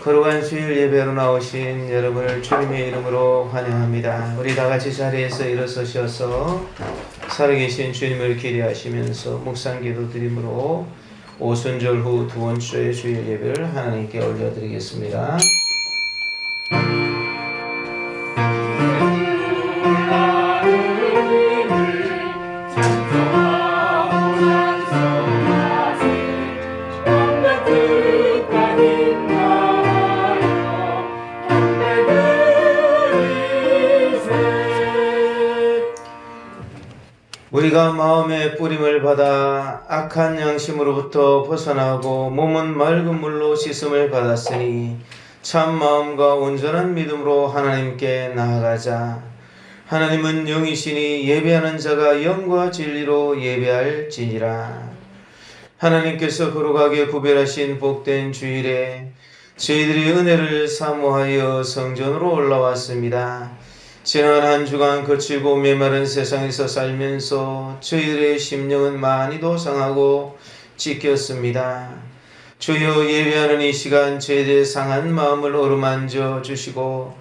거룩한 주일 예배로 나오신 여러분을 주님의 이름으로 환영합니다. 우리 다 같이 자리에서 일어서셔서 살아계신 주님을 기대하시면서 묵상기도 드림으로 오순절 후 두 번째 주일 예배를 하나님께 올려드리겠습니다. 우리가 마음의 뿌림을 받아 악한 양심으로부터 벗어나고 몸은 맑은 물로 씻음을 받았으니 참 마음과 온전한 믿음으로 하나님께 나아가자. 하나님은 영이시니 예배하는 자가 영과 진리로 예배할지니라. 하나님께서 거룩하게 구별하신 복된 주일에 저희들이 은혜를 사모하여 성전으로 올라왔습니다. 지난 한 주간 거칠고 메마른 세상에서 살면서 저희들의 심령은 많이도 상하고 찢겼습니다. 주여, 예배하는 이 시간 저희들의 상한 마음을 어루만져 주시고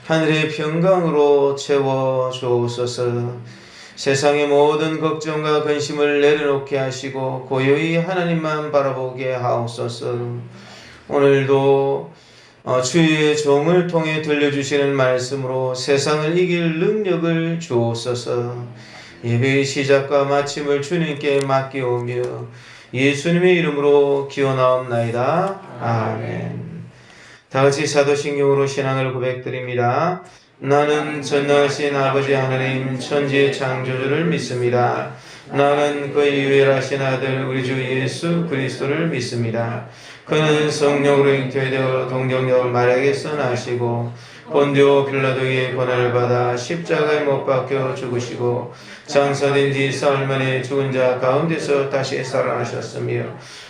하늘의 평강으로 채워 주옵소서. 세상의 모든 걱정과 근심을 내려놓게 하시고 고요히 하나님만 바라보게 하옵소서. 오늘도 주의 종을 통해 들려주시는 말씀으로 세상을 이길 능력을 주옵소서. 예배의 시작과 마침을 주님께 맡기오며 예수님의 이름으로 기원하옵나이다. 아멘. 다같이 사도신경으로 신앙을 고백드립니다. 나는 전능하신 아버지 하나님 천지의 창조주를 믿습니다. 나는 그의 유일하신 아들 우리 주 예수 그리스도를 믿습니다. 그는 성령으로 잉태되어 동정녀 마리아에게서 나시고 본디오 빌라도의 고난을 받아 십자가에 못 박혀 죽으시고 장사된 지 사흘 만에 죽은 자 가운데서 다시 살아나셨으며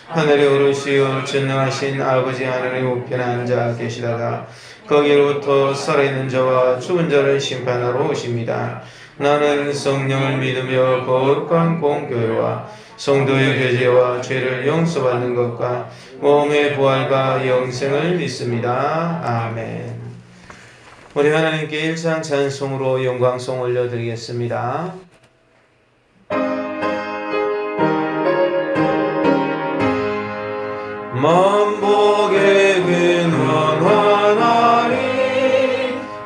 하늘에 오르시어 전능하신 아버지 하나님 우편에 앉아 계시다가 거기로부터 살아있는 자와 죽은 자를 심판하러 오십니다. 나는 성령을 믿으며 거룩한 공교회와 성도의 교제와 죄를 용서받는 것과 몸의 부활과 영생을 믿습니다. 아멘. 우리 하나님께 일상 찬송으로 영광송 올려드리겠습니다. 만복의 근원하나니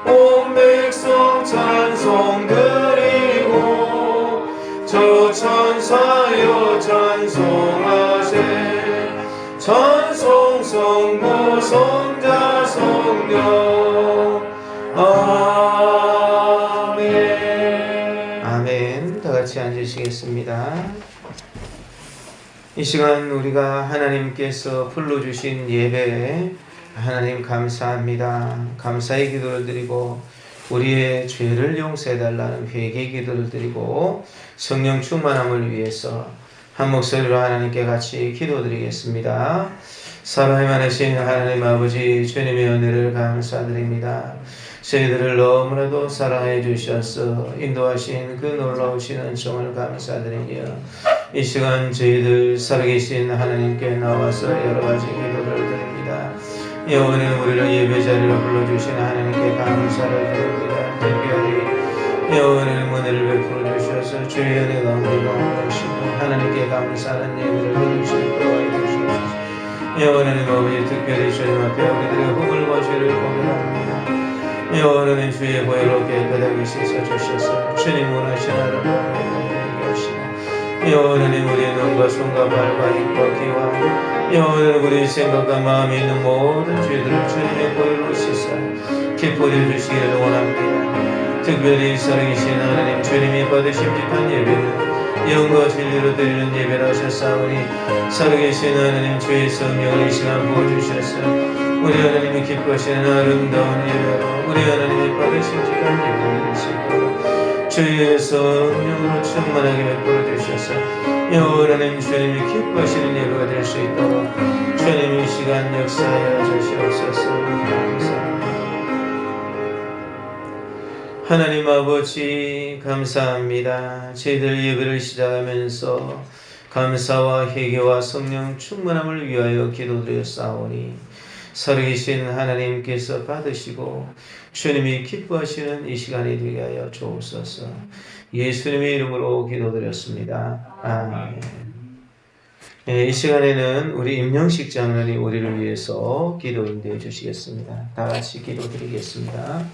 온 백성 찬송 드리고 저 천사여 찬송하세. 찬송 성부 성자 성령 아멘. 아멘. 다같이 앉으시겠습니다. 이 시간 우리가 하나님께서 불러주신 예배에 하나님 감사합니다. 감사의 기도를 드리고 우리의 죄를 용서해달라는 회개의 기도를 드리고 성령 충만함을 위해서 한 목소리로 하나님께 같이 기도드리겠습니다. 사랑이 많으신 하나님 아버지, 주님의 은혜를 감사드립니다. 저희들을 너무나도 사랑해 주셔서 인도하신 그 놀라우신 은총을 감사드리며 이 시간 저희들 살아계신 하나님께 나와서 여러가지 기도를 드립니다. 영원히 우리를 예배자리로 불러주신 하나님께 감사를 드립니다. 특별히 영원의 은혜를 베풀어 주셔서 주의 은혜가 우리가 오시고 하나님께 감사하는 예배를 해주시도록 해주시옵소서. 영원의 아버지, 특별히 주님 앞에 우리들의 허물과 죄를 고백합니다. 영원의 주의 보혈로 깨끗하게 씻어주셔서 주님 원하신 하나님을 회복하게 하시고 영원의 우리의 눈과 손과 발과 입과 귀와 영원의 우리의 생각과 마음에 있는 모든 죄들을 주님의 보혈로 씻어 기뻐해 주시기를 원합니다. 특별히 살아계신 하나님, 주님이 받으심직한 예배는 영과 진리로 드리는 예배라 하셨사오니 살아계신 하나님, 주의 성령을 이 시간 부어주셔서 우리 하나님이 기뻐하시는 아름다운 예배로 우리 하나님이 받으심직한 예배를 드릴 수 있도록 주의 성령으로 충만하게 베풀어 주셔서 영원하는 주님이 기뻐하시는 예배가 될 수 있도록 주님 이 시간 역사하여 주시옵소서. 감사합니다. 하나님 아버지 감사합니다. 저희들 예배를 시작하면서 감사와 회개와 성령 충만함을 위하여 기도드렸사오니 살아계신 하나님께서 받으시고 주님이 기뻐하시는 이 시간이 되게 하여 주옵소서. 예수님의 이름으로 기도드렸습니다. 아멘. 네, 이 시간에는 우리 임영식 장로님 우리를 위해서 기도 인도해 주시겠습니다. 다 같이 기도드리겠습니다.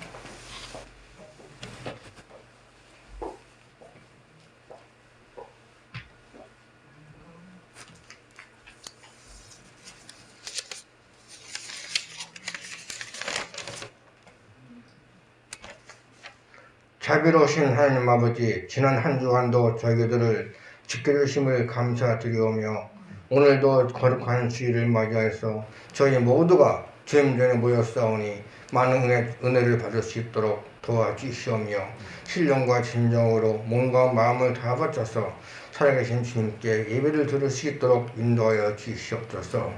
자비로우신 하나님 아버지, 지난 한 주간도 저희들을 지켜주심을 감사드리오며 오늘도 거룩한 주일을 맞이해서 저희 모두가 주님 전에 모였사오니 많은 은혜를 받을 수 있도록 도와주시오며 신령과 진정으로 몸과 마음을 다 바쳐서 살아계신 주님께 예배를 드릴 수 있도록 인도하여 주시옵소서.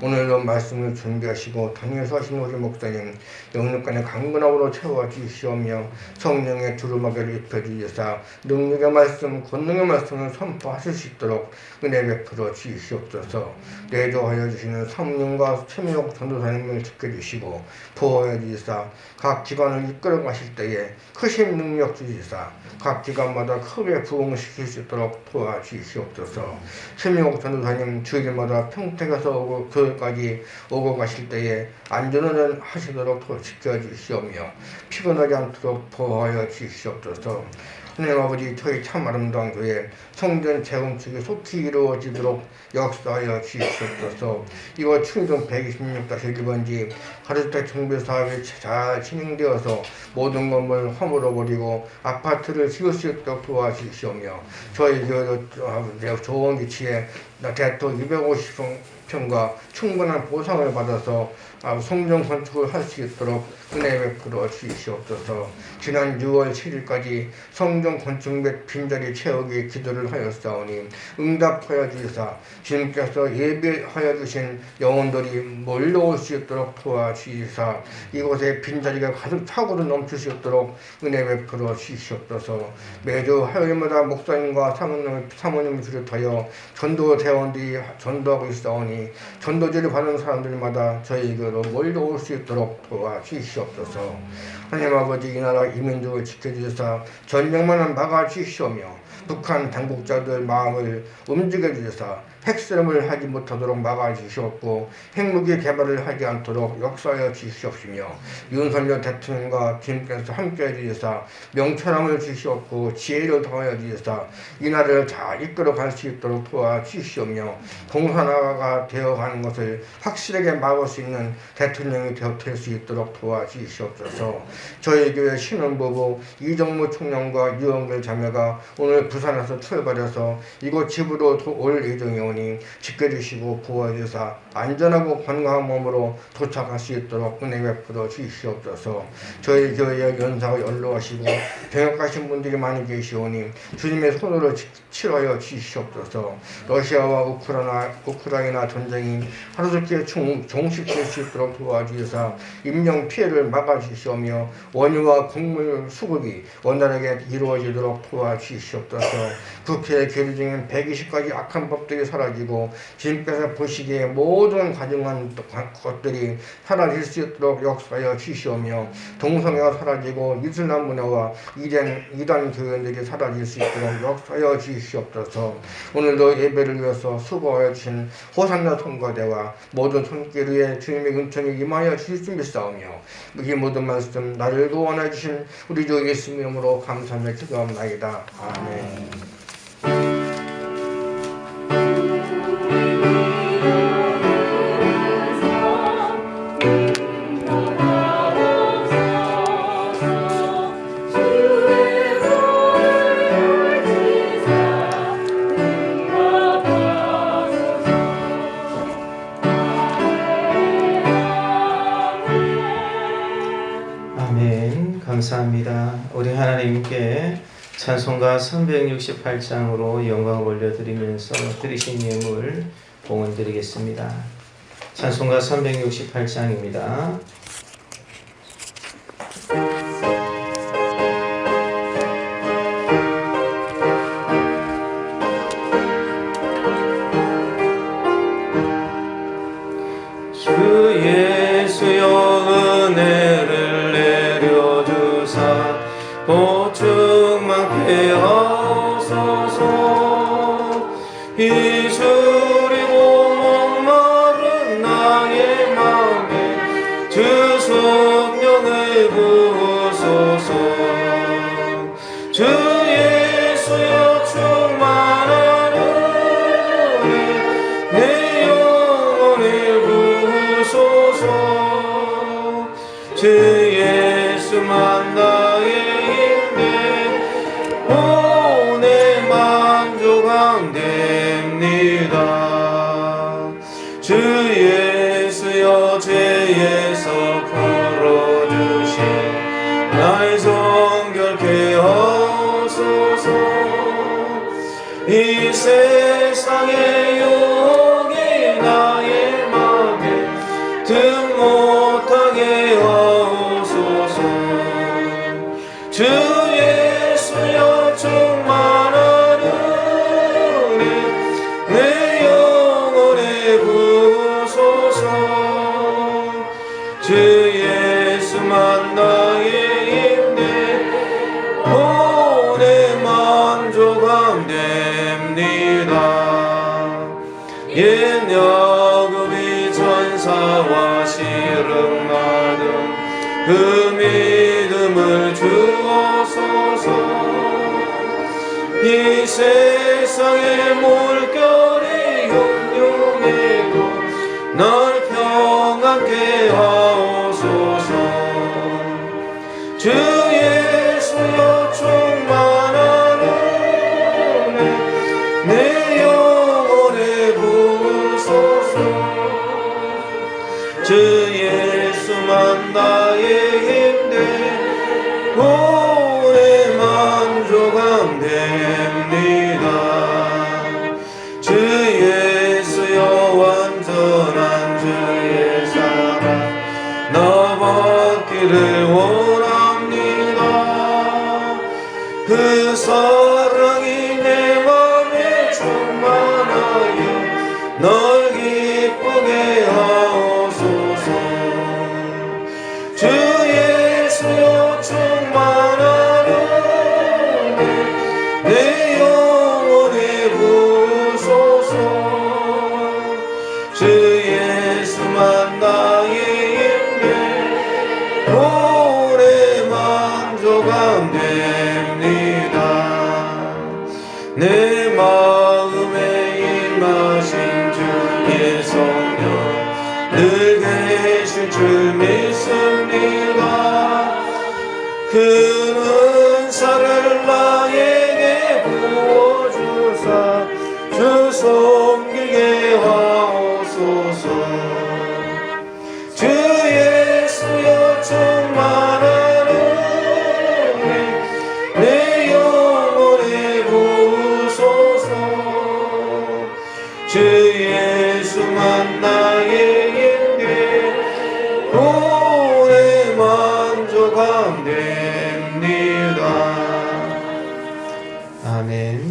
오늘도 말씀을 준비하시고 단위에서 하신 우리 목사님 영육간의 강건함으로 채워주시오며 성령의 두루마기를 입혀주시사 능력의 말씀, 권능의 말씀을 선포하실 수 있도록 은혜 베풀어 주시옵소서. 내조하여 주시는 성령과 최민옥 전도사님을 지켜주시고 보호하여 주시사 각 기관을 이끌어 가실 때에 크신 능력 주시사 각 기관마다 크게 부흥시킬 수 있도록 도와주시옵소서. 최민옥 전도사님 주일마다 평택에서 오고 교회까지 오고 가실 때에 안전운전 하시도록 지켜주시오며 피곤하지 않도록 보호하여 주시옵소서. 하나님 아버지, 저희 참 아름다운 교회 성전 재건축이 속히 이루어지도록 역사하여 주시옵소서. 이곳 충동 126-1번지 가로주택 정비사업이 잘 진행되어서 모든 건물 허물어버리고 아파트를 지을 수 있도록 도와주시오며 저희 교회도 좋은 위치에 대토 250평과 충분한 보상을 받아서 성전 건축을 할 수 있도록 은혜 베풀어 주시옵소서. 지난 6월 7일까지 성전 건축 및 빈자리 채우기 기도를 하였사오니 응답하여 주시사 주님께서 예배하여 주신 영혼들이 몰려올 수 있도록 도와주시사 이곳에 빈자리가 가득 차고도 넘칠 수 있도록 은혜 베풀어 주시옵소서. 매주 화요일마다 목사님과 사모님을 비롯하여 전도 대원들이 전도하고 있사오니 전도지를 받는 사람들마다 저희에게로 몰려올 수 있도록 도와주시옵소서. 하나님 아버지, 이 나라 이민족을 지켜주셔서 전쟁만은 막아주시오며 북한 당국자들 마음을 움직여주셔서 핵실험을 하지 못하도록 막아주시옵고 핵무기 개발을 하지 않도록 역사하여 주시옵시며 윤석열 대통령과 주님께서 함께해 주셔서 명철함을 주시옵고 지혜를 더하여 주셔서 이 나라를 잘 이끌어갈 수 있도록 도와주시오며 공산화가 되어가는 것을 확실하게 막을 수 있는 대통령이 될 수 있도록 도와주시옵소서. 저희 교회 신혼부부 이정무 총장과 유영길 자매가 오늘 부산에서 출발해서 이곳 집으로 올 예정이오니 지켜주시고 보호해주사 안전하고 건강한 몸으로 도착할 수 있도록 은혜 베풀어 주시옵소서. 저희 교회에 연사가 연로하시고 병역하신 분들이 많이 계시오니 주님의 손으로 치료하여 주시옵소서. 러시아와 우크라이나 전쟁이 하루속히 종식될 수 있도록 도와주셔서 인명 피해를 막아주시오며 원유와 곡물 수급이 원활하게 이루어지도록 도와주시옵소서. 국회에 계류 중인 120가지 악한 법들이 사라지고 주님께서 보시기에 모든 가증한 것들이 사라질 수 있도록 역사하여 주시오며 동성애가 사라지고 이슬람 문화와 이단 교회들이 사라질 수 있도록 역사하여 주시옵소서. 오늘도 예배를 위해서 수고하여 주신 호산나 성가대와 모든 손길 위에 주님의 은총이 임하여 주실 줄 믿사오며 이 모든 말씀 나를 구원해 주신 우리 주 예수 이름으로 감사하며 기도합나이다. 아멘. 감사합니다. 우리 하나님께 찬송가 368장으로 영광을 올려드리면서 드리신 예물 봉헌 드리겠습니다. 찬송가 368장입니다. 주의 주 성령을 부으소서. 주 예수여 충만하는 내 영혼을 부으소서. 주 예수만 나의 힘내 내 만족함 됩니다. 주 예수여 죄에서 풀어주신 나의 성결케 하소서. 이 세상의 유혹이 나의 맘에 등 못하게 하옵소서. 주 예수여 충만한 은혜 내 영혼에 부으소서. 주 예수만 나의 힘내 내 만족함 됩니다. 옛 야곱이 천사와 씨름하던 그 믿음을 주옵소서. 이 세상의 물결이 흉흉해도 날 평안케 하옵소서. 주 예수여 충만한 은혜 내 영혼에 부으소서. 주 예수만 나의 힘내 내 만족함 됩니다. 주 예수여 완전한 주의 사랑 나 받기를 원합니다. 그 사랑이 내 맘에 충만하여 널 기쁘게 하옵소서. 주 예수여 충만한 은혜 내 영혼에 부으소서. 주 예수만 나의 힘내 오래 만족함 됩니다. 내 마음에 임하신 주의 성령 늘 계실 줄 믿습니다. 그 은사를 나에게 부어주사 주 섬기게 하옵소서. 주 예수여 충만한 은혜 내 영혼에 부으소서. 주 예수만 나의 힘내 오래 만족함 됩니다. 아멘.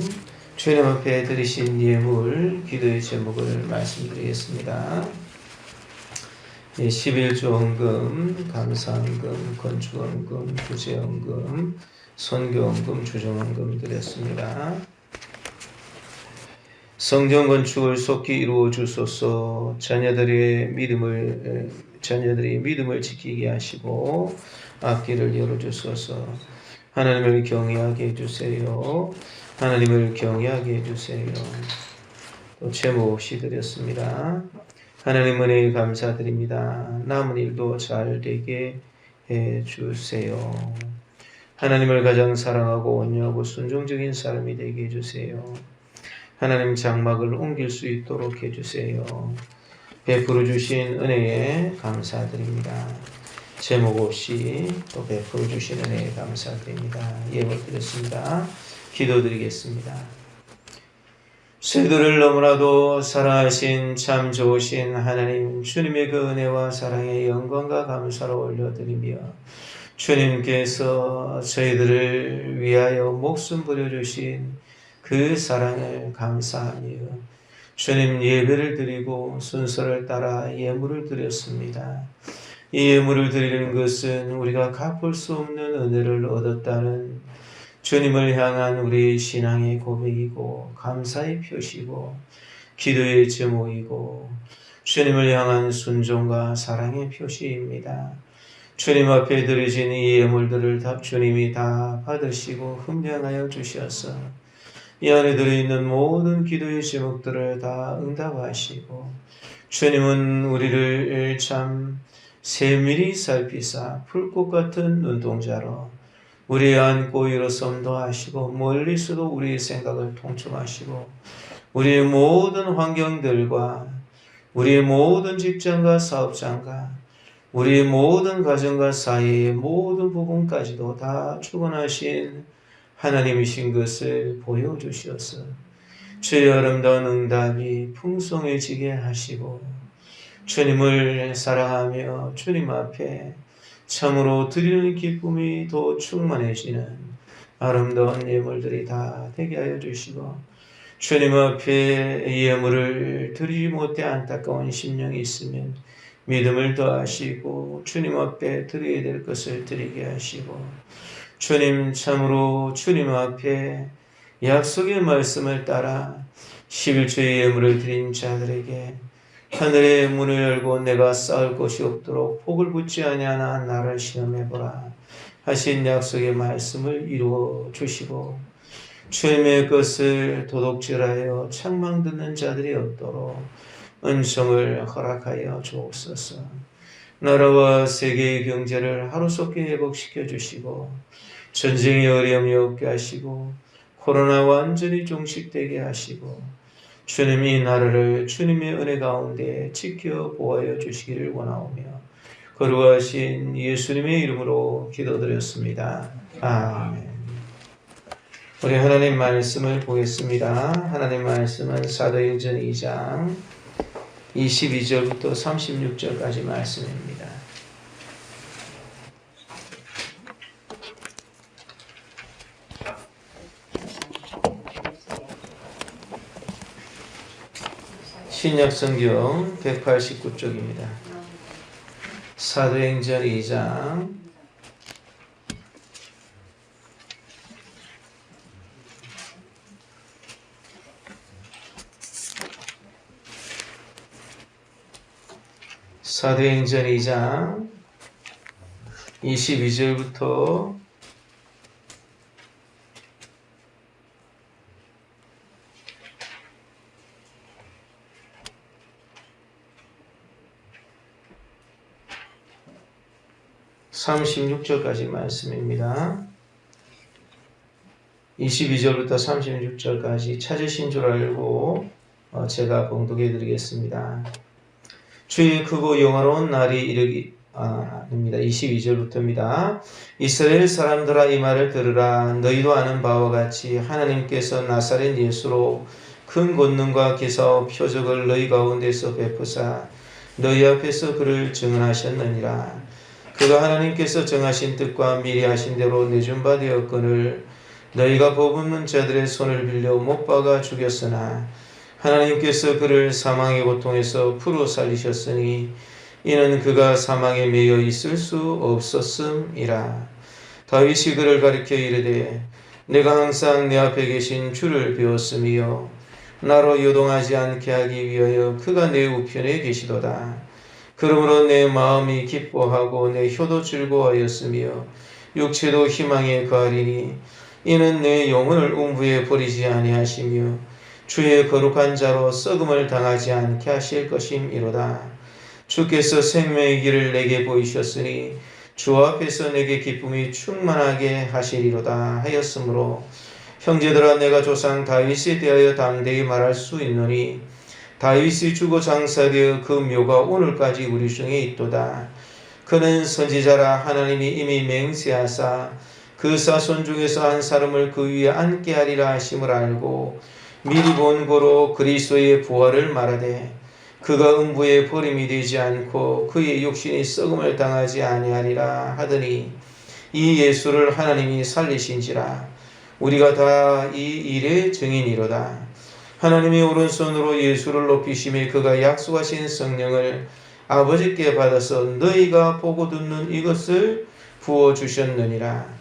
주님 앞에 드리신 예물 기도의 제목을 말씀드리겠습니다. 11조헌금, 감사헌금, 건축헌금, 구제헌금, 선교헌금, 주정헌금 드렸습니다. 성전 건축을 속히 이루어 주소서. 자녀들이 믿음을 지키게 하시고 앞길을 열어 주소서. 하나님을 경외하게 해주세요. 하나님을 경외하게 해주세요. 또 제목 없이 드렸습니다. 하나님 은혜에 감사드립니다. 남은 일도 잘 되게 해주세요. 하나님을 가장 사랑하고 온유하고 순종적인 사람이 되게 해주세요. 하나님 장막을 옮길 수 있도록 해주세요. 베풀어 주신 은혜에 감사드립니다. 제목 없이 또 베풀어 주신 은혜에 감사드립니다. 예물 드렸습니다. 기도드리겠습니다. 저희들을 너무나도 사랑하신 참 좋으신 하나님, 주님의 그 은혜와 사랑의 영광과 감사를 올려드리며 주님께서 저희들을 위하여 목숨 버려주신 그 사랑을 감사하며 주님 예배를 드리고 순서를 따라 예물을 드렸습니다. 이 예물을 드리는 것은 우리가 갚을 수 없는 은혜를 얻었다는 주님을 향한 우리 신앙의 고백이고 감사의 표시고 기도의 제목이고 주님을 향한 순종과 사랑의 표시입니다. 주님 앞에 드려진 이 예물들을 주님이 다 받으시고 흠량하여 주셔서 이 안에 들어있는 모든 기도의 제목들을 다 응답하시고 주님은 우리를 참 세밀히 살피사 풀꽃 같은 눈동자로 우리의 안고 일어섬도 하시고 멀리서도 우리의 생각을 통촉하시고 우리의 모든 환경들과 우리의 모든 직장과 사업장과 우리의 모든 가정과 사회의 모든 부분까지도 다 주관하신 하나님이신 것을 보여주셔서 주의 아름다운 응답이 풍성해지게 하시고 주님을 사랑하며 주님 앞에 참으로 드리는 기쁨이 더 충만해지는 아름다운 예물들이 다 되게 하여 주시고 주님 앞에 예물을 드리지 못해 안타까운 심령이 있으면 믿음을 더하시고 주님 앞에 드려야 될 것을 드리게 하시고 주님 참으로 주님 앞에 약속의 말씀을 따라 11조의 예물을 드린 자들에게 하늘의 문을 열고 내가 쌓을 곳이 없도록 복을 붙지 아니하나 나를 시험해보라 하신 약속의 말씀을 이루어 주시고 주님의 것을 도둑질하여 책망 듣는 자들이 없도록 은총을 허락하여 주옵소서. 나라와 세계의 경제를 하루속히 회복시켜 주시고 전쟁의 어려움이 없게 하시고 코로나 완전히 종식되게 하시고 주님이 나라를 주님의 은혜 가운데 지켜 보호하여 주시기를 원하오며 거룩하신 예수님의 이름으로 기도드렸습니다. 아멘. 우리 하나님 말씀을 보겠습니다. 하나님 말씀은 사도행전 2장 22절부터 36절까지 말씀입니다. 신약성경 189쪽입니다. 사도행전 2장 22절부터 36절까지 말씀입니다. 22절부터 36절까지 찾으신 줄 알고 제가 봉독해 드리겠습니다. 주의 크고 영화로운 날이 이르기입니다. 22절부터입니다. 이스라엘 사람들아 이 말을 들으라. 너희도 아는 바와 같이 하나님께서 나사렛 예수로 큰 권능과 기사와 표적을 너희 가운데서 베푸사 너희 앞에서 그를 증언하셨느니라. 그가 하나님께서 정하신 뜻과 미리 하신 대로 내준 바 되었거늘 너희가 법없는 자들의 손을 빌려 못 박아 죽였으나 하나님께서 그를 사망의 고통에서 풀어 살리셨으니 이는 그가 사망에 매여 있을 수 없었음이라. 다윗이 그를 가리켜 이르되 내가 항상 내 앞에 계신 주를 배웠으며 나로 요동하지 않게 하기 위하여 그가 내 우편에 계시도다. 그러므로 내 마음이 기뻐하고 내 혀도 즐거워하였으며 육체도 희망에 거하리니 이는 내 영혼을 음부에 버리지 아니하시며 주의 거룩한 자로 썩음을 당하지 않게 하실 것임이로다. 주께서 생명의 길을 내게 보이셨으니 주 앞에서 내게 기쁨이 충만하게 하시리로다 하였으므로 형제들아 내가 조상 다윗에 대하여 담대히 말할 수 있노니 다윗이 죽어 장사되어 그 묘가 오늘까지 우리 중에 있도다. 그는 선지자라 하나님이 이미 맹세하사 그 사손 중에서 한 사람을 그 위에 앉게 하리라 하심을 알고 미리 본 고로 그리스도의 부활을 말하되 그가 음부에 버림이 되지 않고 그의 육신이 썩음을 당하지 아니하리라 하더니 이 예수를 하나님이 살리신지라. 우리가 다 이 일의 증인이로다. 하나님이 오른손으로 예수를 높이심에 그가 약속하신 성령을 아버지께 받아서 너희가 보고 듣는 이것을 부어주셨느니라.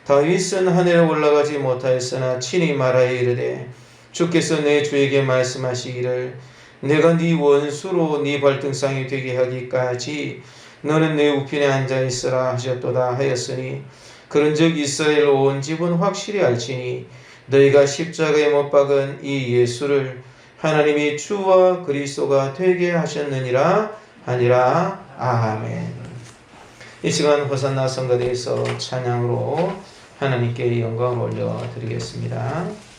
다윗은 하늘에 올라가지 못하였으나 친히 말하여 이르되 주께서 내 주에게 말씀하시기를 내가 네 원수로 네 발등상이 되게 하기까지 너는 내 우편에 앉아 있으라 하셨도다 하였으니 그런즉 이스라엘 온 집은 확실히 알지니 너희가 십자가에 못 박은 이 예수를 하나님이 주와 그리스도가 되게 하셨느니라 하니라. 아멘. 이 시간 호산나 성가대에서 찬양으로 하나님께 영광을 올려드리겠습니다.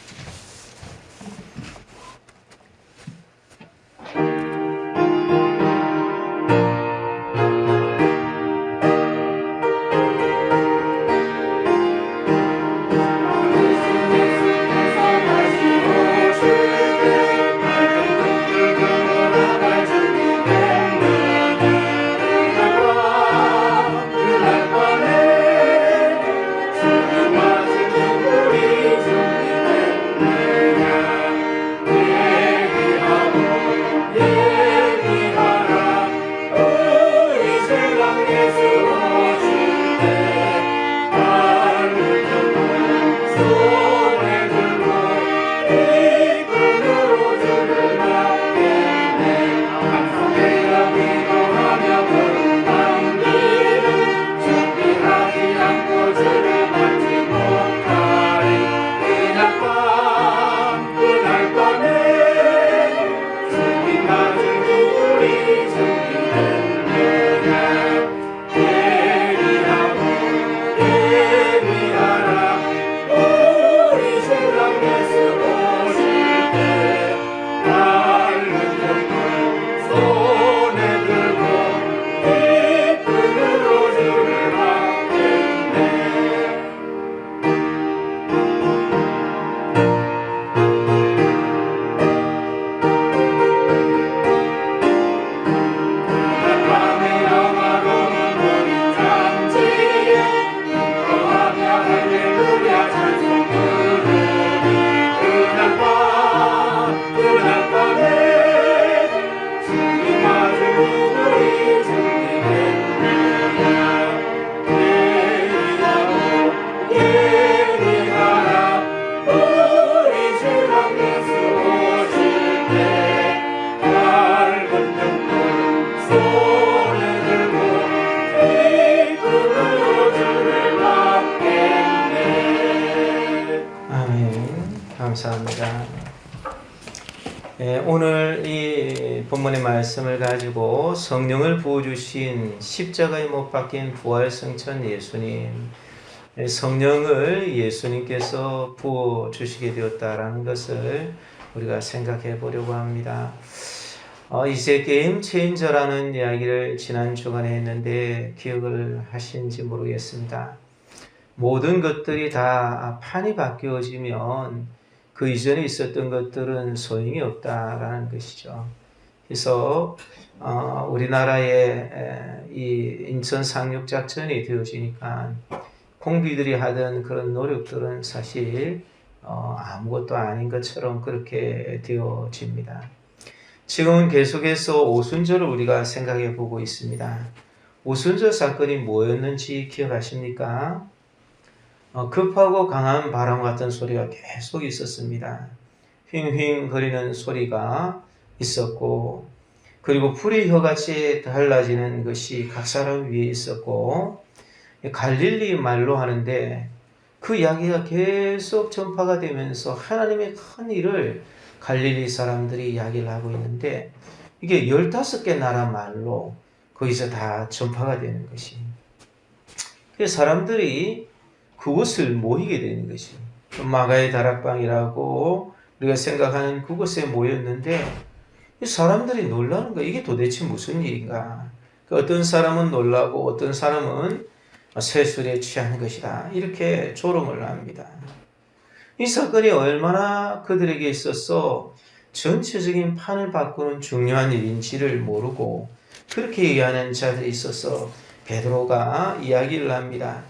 감사합니다. 오늘 이 본문의 말씀을 가지고 성령을 부어주신 십자가에 못 박힌 부활승천 예수님, 성령을 예수님께서 부어주시게 되었다라는 것을 우리가 생각해 보려고 합니다. 이제 게임 체인저라는 이야기를 지난 주간에 했는데 기억을 하신지 모르겠습니다. 모든 것들이 다 판이 바뀌어지면 그 이전에 있었던 것들은 소용이 없다라는 것이죠. 그래서 우리나라의 이 인천 상륙 작전이 되어지니까 공비들이 하던 그런 노력들은 사실 아무것도 아닌 것처럼 그렇게 되어집니다. 지금은 계속해서 오순절을 우리가 생각해 보고 있습니다. 오순절 사건이 뭐였는지 기억하십니까? 급하고 강한 바람 같은 소리가 계속 있었습니다. 휑휑 거리는 소리가 있었고, 그리고 불이 혀같이 달라지는 것이 각 사람 위에 있었고, 갈릴리 말로 하는데 그 이야기가 계속 전파가 되면서 하나님의 큰 일을 갈릴리 사람들이 이야기를 하고 있는데, 이게 15개 나라 말로 거기서 다 전파가 되는 것이. 그래서 사람들이 그곳을 모이게 되는 것이. 마가의 다락방이라고 우리가 생각하는 그곳에 모였는데, 이 사람들이 놀라는 거야. 이게 도대체 무슨 일인가? 어떤 사람은 놀라고 어떤 사람은 세술에 취하는 것이다. 이렇게 조롱을 합니다. 이 사건이 얼마나 그들에게 있어서 전체적인 판을 바꾸는 중요한 일인지를 모르고 그렇게 얘기하는 자들이 있어서 베드로가 이야기를 합니다.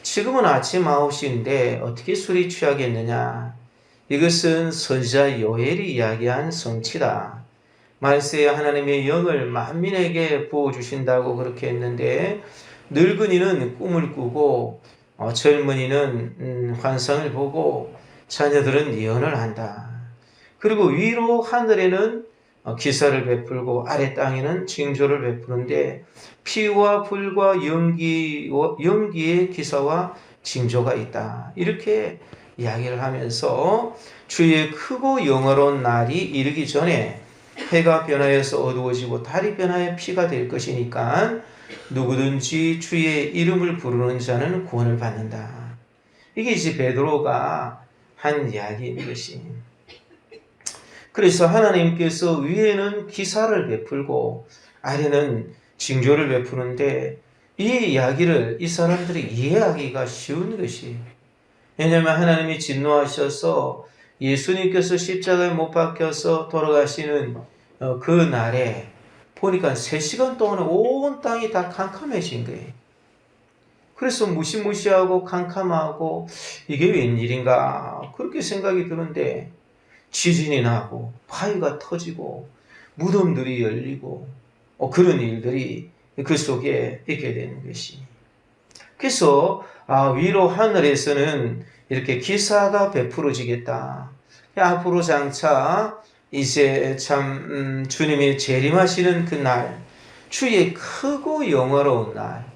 지금은 아침 9시인데 어떻게 술이 취하겠느냐? 이것은 선지자 요엘이 이야기한 성취다. 말세에 하나님의 영을 만민에게 부어주신다고 그렇게 했는데, 늙은이는 꿈을 꾸고 젊은이는 환상을 보고 자녀들은 예언을 한다. 그리고 위로 하늘에는 기사를 베풀고 아래 땅에는 징조를 베푸는데 피와 불과 연기의 기사와 징조가 있다. 이렇게 이야기를 하면서 주의 크고 영화로운 날이 이르기 전에 해가 변하여서 어두워지고 달이 변하여 피가 될 것이니까 누구든지 주의 이름을 부르는 자는 구원을 받는다. 이게 이제 베드로가 한 이야기인 것이. 그래서 하나님께서 위에는 기사를 베풀고 아래는 징조를 베푸는데 이 이야기를 이 사람들이 이해하기가 쉬운 것이. 왜냐하면 하나님이 진노하셔서 예수님께서 십자가에 못 박혀서 돌아가시는 그 날에 보니까 3시간 동안 온 땅이 다 캄캄해진 거예요. 그래서 무시무시하고 캄캄하고 이게 웬일인가 그렇게 생각이 드는데 지진이 나고 바위가 터지고 무덤들이 열리고 그런 일들이 그 속에 있게 되는 것이. 그래서 위로 하늘에서는 이렇게 기사가 베풀어지겠다. 앞으로 장차 이제 참 주님이 재림하시는 그 날, 주의 크고 영화로운 날,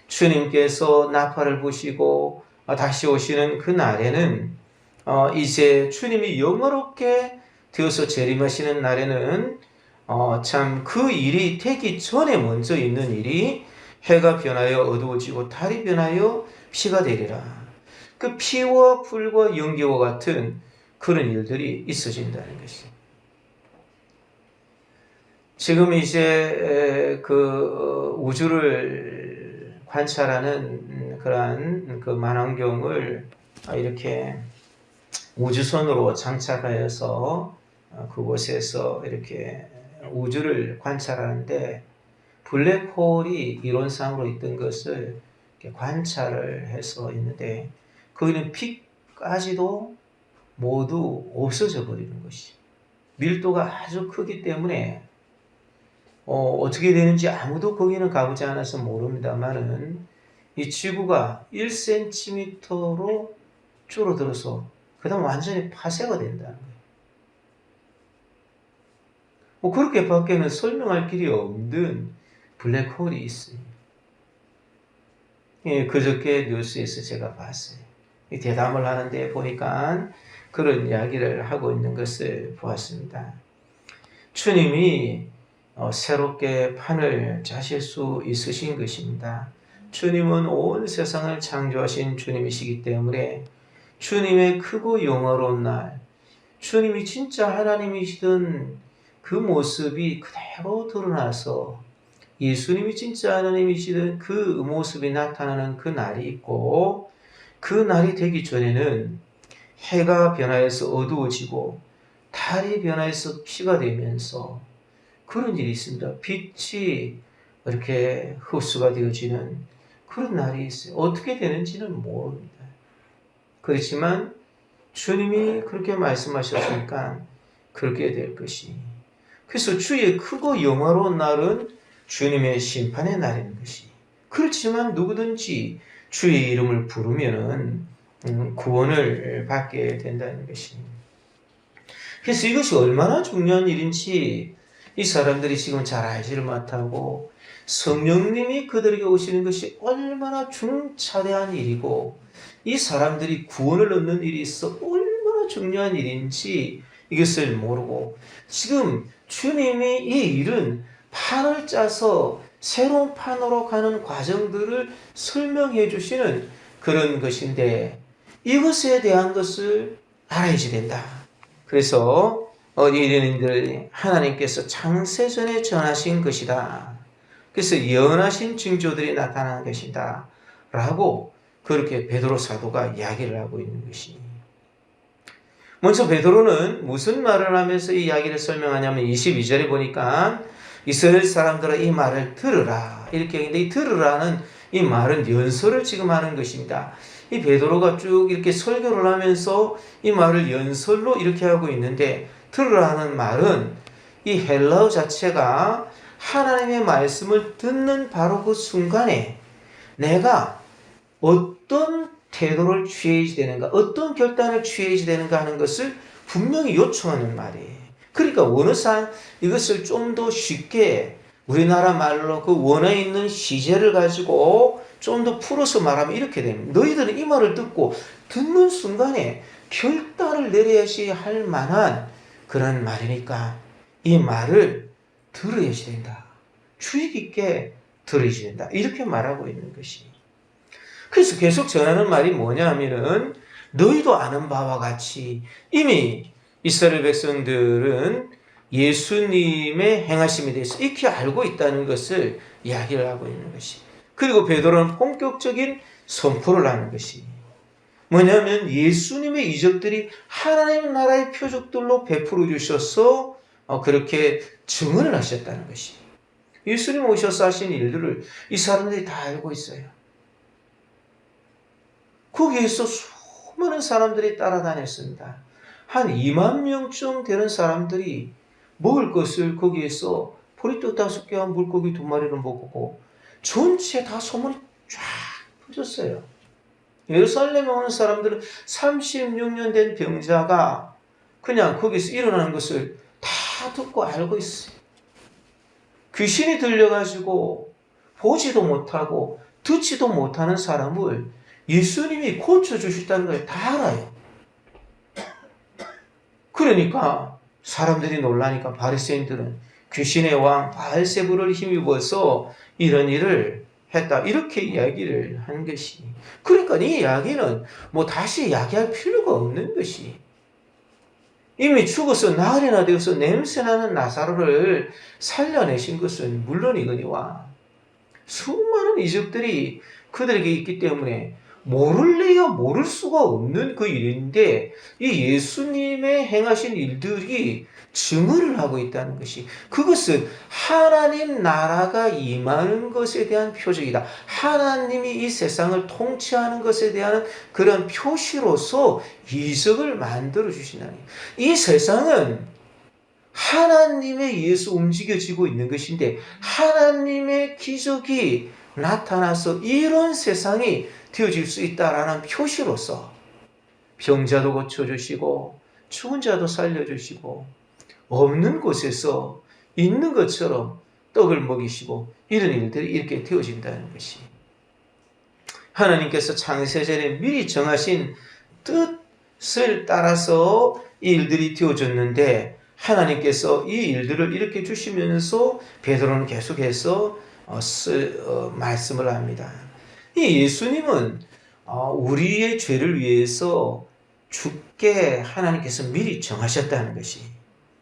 주님께서 나팔을 부시고 다시 오시는 그 날에는 이제 주님이 영화롭게 되어서 재림하시는 날에는 참 그 일이 되기 전에 먼저 있는 일이 해가 변하여 어두워지고 달이 변하여 피가 되리라. 그 피와 불과 연기와 같은 그런 일들이 있어진다는 것입니다. 지금 이제 그 우주를 관찰하는 그러한 그 만원경을 이렇게 우주선으로 장착하여서 그곳에서 이렇게 우주를 관찰하는데 블랙홀이 이론상으로 있던 것을 관찰을 해서 있는데 거기는 빛까지도 모두 없어져 버리는 것이. 밀도가 아주 크기 때문에 어떻게 되는지 아무도 거기는 가보지 않아서 모릅니다만은 이 지구가 1cm로 줄어들어서 그 다음 완전히 파쇄가 된다는 거예요. 그렇게 밖에는 설명할 길이 없는 블랙홀이 있어요. 예, 그저께 뉴스에서 제가 봤어요. 대담을 하는데 보니까 그런 이야기를 하고 있는 것을 보았습니다. 주님이 새롭게 판을 짜실 수 있으신 것입니다. 주님은 온 세상을 창조하신 주님이시기 때문에 주님의 크고 영화로운 날, 주님이 진짜 하나님이시던 그 모습이 그대로 드러나서 예수님이 진짜 하나님이시던 그 모습이 나타나는 그 날이 있고, 그 날이 되기 전에는 해가 변하여서 어두워지고 달이 변하여서 피가 되면서 그런 일이 있습니다. 빛이 이렇게 흡수가 되어지는 그런 날이 있어요. 어떻게 되는지는 모릅니다. 그렇지만 주님이 그렇게 말씀하셨으니까 그렇게 될 것이. 그래서 주의 크고 영화로운 날은 주님의 심판의 날인 것이. 그렇지만 누구든지 주의 이름을 부르면은 구원을 받게 된다는 것이. 그래서 이것이 얼마나 중요한 일인지 이 사람들이 지금 잘 알지를 못하고 성령님이 그들에게 오시는 것이 얼마나 중차대한 일이고 이 사람들이 구원을 얻는 일이 있어 얼마나 중요한 일인지 이것을 모르고 지금 주님이 이 일은 판을 짜서 새로운 판으로 가는 과정들을 설명해 주시는 그런 것인데 이것에 대한 것을 알아야지 된다. 그래서 이들이 하나님께서 창세전에 전하신 것이다. 그래서 예언하신 징조들이 나타나는 것이다. 라고 그렇게 베드로 사도가 이야기를 하고 있는 것이. 먼저 베드로는 무슨 말을 하면서 이 이야기를 설명하냐면 22절에 보니까 이스라엘 사람들아 이 말을 들으라. 이렇게 했는데 이 들으라는 이 말은 연설을 지금 하는 것입니다. 이 베드로가 쭉 이렇게 설교를 하면서 이 말을 연설로 이렇게 하고 있는데 들으라는 말은 이 헬라어 자체가 하나님의 말씀을 듣는 바로 그 순간에 내가 어떤 태도를 취해야 되는가, 어떤 결단을 취해야 되는가 하는 것을 분명히 요청하는 말이에요. 그러니까 원어상 이것을 좀 더 쉽게 우리나라 말로 그 원어에 있는 시제를 가지고 좀 더 풀어서 말하면 이렇게 됩니다. 너희들은 이 말을 듣는 순간에 결단을 내려야지 할 만한 그런 말이니까 이 말을 들어야지 된다. 주의 깊게 들어야지 된다. 이렇게 말하고 있는 것이. 그래서 계속 전하는 말이 뭐냐 하면은 너희도 아는 바와 같이 이미 이스라엘 백성들은 예수님의 행하심에 대해서 익히 알고 있다는 것을 이야기를 하고 있는 것이. 그리고 베드로는 본격적인 선포를 하는 것이 뭐냐면 예수님의 이적들이 하나님 나라의 표적들로 베풀어 주셔서 그렇게 증언을 하셨다는 것이. 예수님 오셔서 하신 일들을 이 사람들이 다 알고 있어요. 거기에서 수많은 사람들이 따라다녔습니다. 한 2만 명쯤 되는 사람들이 먹을 것을 거기에서 보리떡 5개와 물고기 2마리를 먹고 전체 다 소문이 쫙 퍼졌어요. 예루살렘에 오는 사람들은 36년 된 병자가 그냥 거기서 일어나는 것을 다 듣고 알고 있어요. 귀신이 들려가지고 보지도 못하고 듣지도 못하는 사람을 예수님이 고쳐주셨다는 걸 다 알아요. 그러니까 사람들이 놀라니까 바리새인들은 귀신의 왕 바알세불을 힘입어서 이런 일을 했다. 이렇게 이야기를 하는 것이. 그러니까 이 이야기는 뭐 다시 이야기할 필요가 없는 것이. 이미 죽어서 나흘이나 되어서 냄새나는 나사로를 살려내신 것은 물론이거니와 수많은 이적들이 그들에게 있기 때문에 모를래야 모를 수가 없는 그 일인데 이 예수님의 행하신 일들이 증언을 하고 있다는 것이 그것은 하나님 나라가 임하는 것에 대한 표적이다. 하나님이 이 세상을 통치하는 것에 대한 그런 표시로서 이적을 만들어 주시나니 이 세상은 하나님에 의해서 움직여지고 있는 것인데 하나님의 기적이 나타나서 이런 세상이 되어질 수 있다라는 표시로서 병자도 고쳐주시고 죽은 자도 살려주시고 없는 곳에서 있는 것처럼 떡을 먹이시고 이런 일들이 이렇게 되어진다는 것이 하나님께서 창세전에 미리 정하신 뜻을 따라서 이 일들이 되어졌는데 하나님께서 이 일들을 이렇게 주시면서 베드로는 계속해서 말씀을 합니다. 이 예수님은 우리의 죄를 위해서 죽게 하나님께서 미리 정하셨다는 것이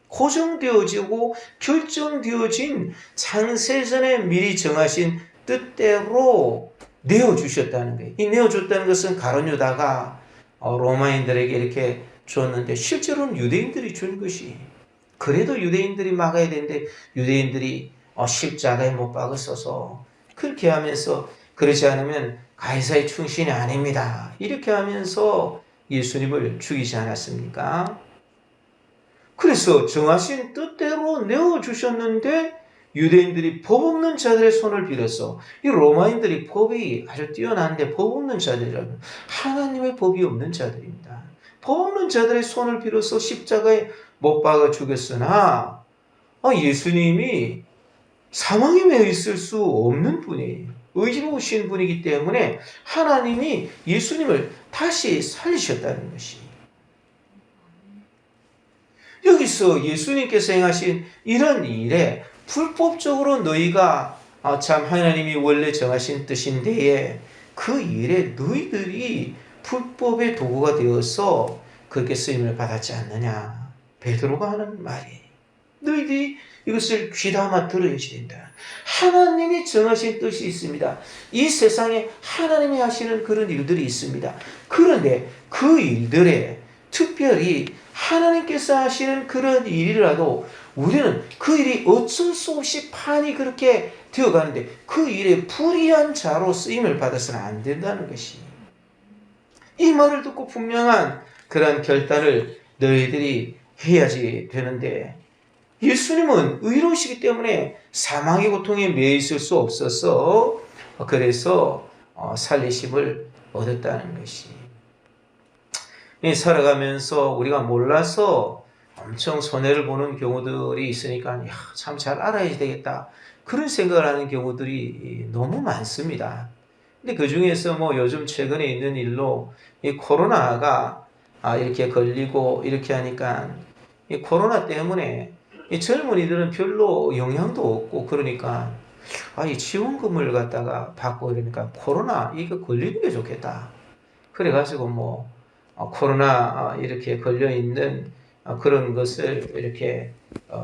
고정되어지고 결정되어진 창세전에 미리 정하신 뜻대로 내어주셨다는 거예요. 이 내어줬다는 것은 가룟 유다가 로마인들에게 이렇게 줬는데 실제로는 유대인들이 준 것이 그래도 유대인들이 막아야 되는데 유대인들이 십자가에 못 박았어서 그렇게 하면서 그렇지 않으면 가이사의 충신이 아닙니다. 이렇게 하면서 예수님을 죽이지 않았습니까? 그래서 정하신 뜻대로 내어주셨는데 유대인들이 법 없는 자들의 손을 빌어서 이 로마인들이 법이 아주 뛰어난데 법 없는 자들이라면 하나님의 법이 없는 자들입니다. 법 없는 자들의 손을 빌어서 십자가에 못 박아 죽였으나 예수님이 사망에 매여 있을 수 없는 분이에요. 의로우신 분이기 때문에 하나님이 예수님을 다시 살리셨다는 것이 여기서 예수님께서 행하신 이런 일에 불법적으로 너희가 참 하나님이 원래 정하신 뜻인데 그 일에 너희들이 불법의 도구가 되어서 그렇게 쓰임을 받았지 않느냐. 베드로가 하는 말이에요. 너희들이 이것을 귀담아 들어야지 된다. 하나님이 정하신 뜻이 있습니다. 이 세상에 하나님이 하시는 그런 일들이 있습니다. 그런데 그 일들에 특별히 하나님께서 하시는 그런 일이라도 우리는 그 일이 어쩔 수 없이 판이 그렇게 되어가는데 그 일에 불의한 자로 쓰임을 받아서는 안 된다는 것이 이 말을 듣고 분명한 그런 결단을 너희들이 해야지 되는데 예수님은 의로우시기 때문에 사망의 고통에 매여 있을 수 없어서 그래서 살리심을 얻었다는 것이 살아가면서 우리가 몰라서 엄청 손해를 보는 경우들이 있으니까 참 잘 알아야 되겠다. 그런 생각을 하는 경우들이 너무 많습니다. 근데 그 중에서 뭐 요즘 최근에 있는 일로 이 코로나가 이렇게 걸리고 이렇게 하니까 이 코로나 때문에 이 젊은이들은 별로 영향도 없고 그러니까 이 지원금을 갖다가 받고 이러니까 코로나 이거 걸리는 게 좋겠다. 그래가지고 뭐 코로나 이렇게 걸려 있는 그런 것을 이렇게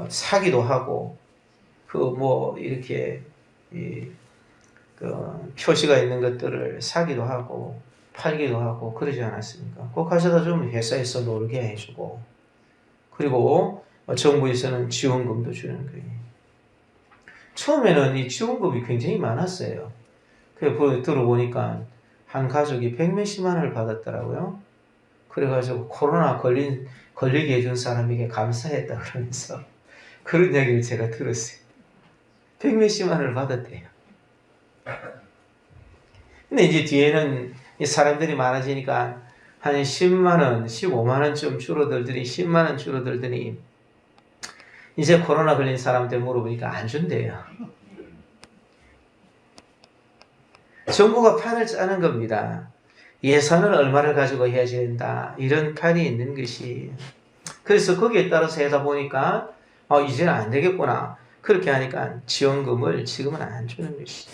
사기도 하고 그 뭐 이렇게 그 표시가 있는 것들을 사기도 하고 팔기도 하고 그러지 않았습니까? 꼭 가져다 좀 회사에서 놀게 해주고 그리고 정부에서는 지원금도 주는 거예요. 처음에는 이 지원금이 굉장히 많았어요. 그래 들어보니까 한 가족이 100몇십만 원을 받았더라고요. 그래가지고 코로나 걸리게 해준 사람에게 감사했다 그러면서 그런 이야기를 제가 들었어요. 100몇십만 원을 받았대요. 근데 이제 뒤에는 이 사람들이 많아지니까 한 10만 원, 15만 원쯤 줄어들더니 10만 원 줄어들더니 이제 코로나 걸린 사람들 물어보니까 안 준대요. 정부가 판을 짜는 겁니다. 예산을 얼마를 가지고 해야 된다. 이런 판이 있는 것이. 그래서 거기에 따라서 하다 보니까 이제는 안 되겠구나. 그렇게 하니까 지원금을 지금은 안 주는 것이.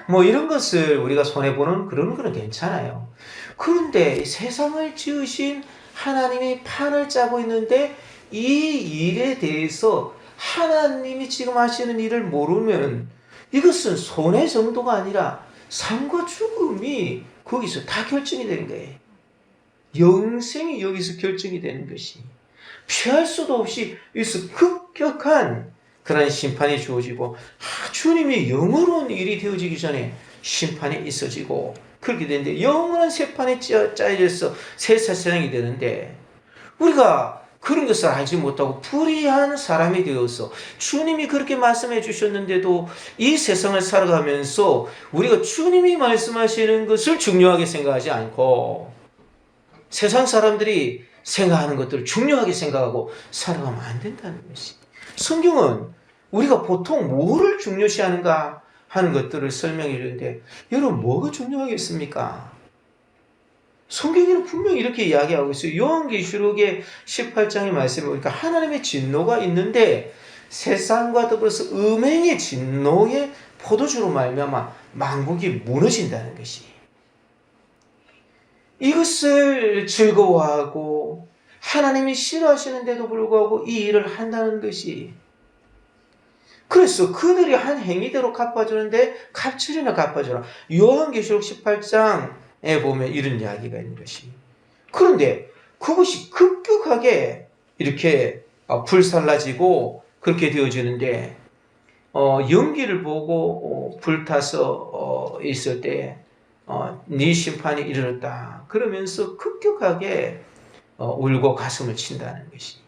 뭐 이런 것을 우리가 손해보는 그런 거는 괜찮아요. 그런데 세상을 지으신 하나님이 판을 짜고 있는데 이 일에 대해서 하나님이 지금 하시는 일을 모르면 이것은 손해 정도가 아니라 삶과 죽음이 거기서 다 결정이 되는 거예요. 영생이 여기서 결정이 되는 것이 피할 수도 없이 여기서 급격한 그런 심판이 주어지고 주님의 영원한 일이 되어지기 전에 심판이 있어지고 그렇게 되는데 영원한 세판이 짜여져서 새 세상이 되는데 우리가 그런 것을 알지 못하고 불의한 사람이 되어서 주님이 그렇게 말씀해 주셨는데도 이 세상을 살아가면서 우리가 주님이 말씀하시는 것을 중요하게 생각하지 않고 세상 사람들이 생각하는 것들을 중요하게 생각하고 살아가면 안 된다는 것이. 성경은 우리가 보통 뭐를 중요시하는가 하는 것들을 설명해 주는데 여러분 뭐가 중요하겠습니까? 성경에는 분명히 이렇게 이야기하고 있어요. 요한계시록의 18장의 말씀에 보니까 하나님의 진노가 있는데 세상과 더불어서 음행의 진노의 포도주로 말미암아 만국이 무너진다는 것이. 이것을 즐거워하고 하나님이 싫어하시는데도 불구하고 이 일을 한다는 것이 그래서 그들이 한 행위대로 갚아주는데 갑절이나 갚아주라. 요한계시록 18장에 보면 이런 이야기가 있는 것이. 그런데 그것이 급격하게 이렇게 불살라지고 그렇게 되어지는데 연기를 보고 불타서 있을 때 네 심판이 이르렀다. 그러면서 급격하게 울고 가슴을 친다는 것이.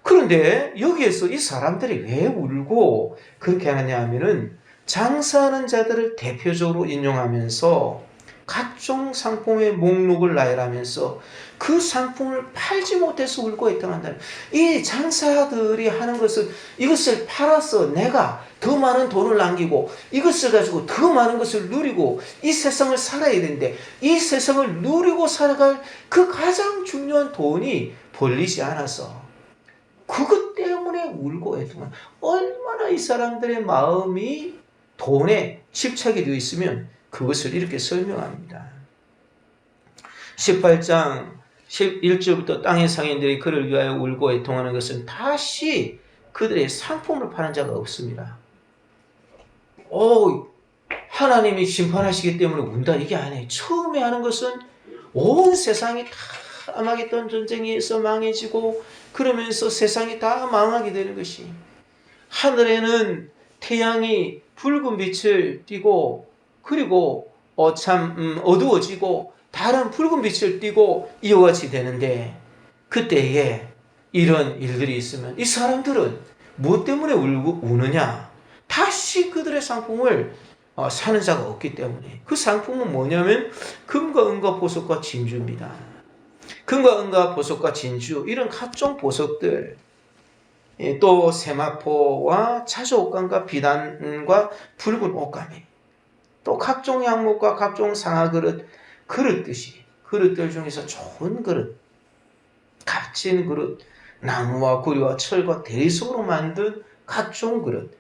그런데 여기에서 이 사람들이 왜 울고 그렇게 하느냐 하면은 장사하는 자들을 대표적으로 인용하면서 각종 상품의 목록을 나열하면서 그 상품을 팔지 못해서 울고 있다는 이 장사들이 하는 것은 이것을 팔아서 내가 더 많은 돈을 남기고 이것을 가지고 더 많은 것을 누리고 이 세상을 살아야 되는데 이 세상을 누리고 살아갈 그 가장 중요한 돈이 벌리지 않아서 그것 때문에 울고 애통한 얼마나 이 사람들의 마음이 돈에 집착이 되어 있으면 그것을 이렇게 설명합니다. 18장 11절부터 땅의 상인들이 그를 위하여 울고 애통하는 것은 다시 그들의 상품을 파는 자가 없습니다. 하나님이 심판하시기 때문에 운다 이게 아니에요. 처음에 하는 것은 온 세상이 다 아마겟돈 전쟁에서 망해지고 그러면서 세상이 다 망하게 되는 것이 하늘에는 태양이 붉은 빛을 띠고 그리고 어두워지고 다른 붉은 빛을 띠고 이와 같이 되는데 그때에 이런 일들이 있으면 이 사람들은 무엇 때문에 우느냐? 다시 그들의 상품을 사는 자가 없기 때문에 그 상품은 뭐냐면 금과 은과 보석과 진주입니다. 금과 은과 보석과 진주 이런 각종 보석들, 또 세마포와 차조옥감과 비단과 붉은 옷감이, 또 각종 양목과 각종 상아그릇, 그릇듯이 그릇들 중에서 좋은 그릇, 값진 그릇, 나무와 구리와 철과 대리석으로 만든 각종 그릇,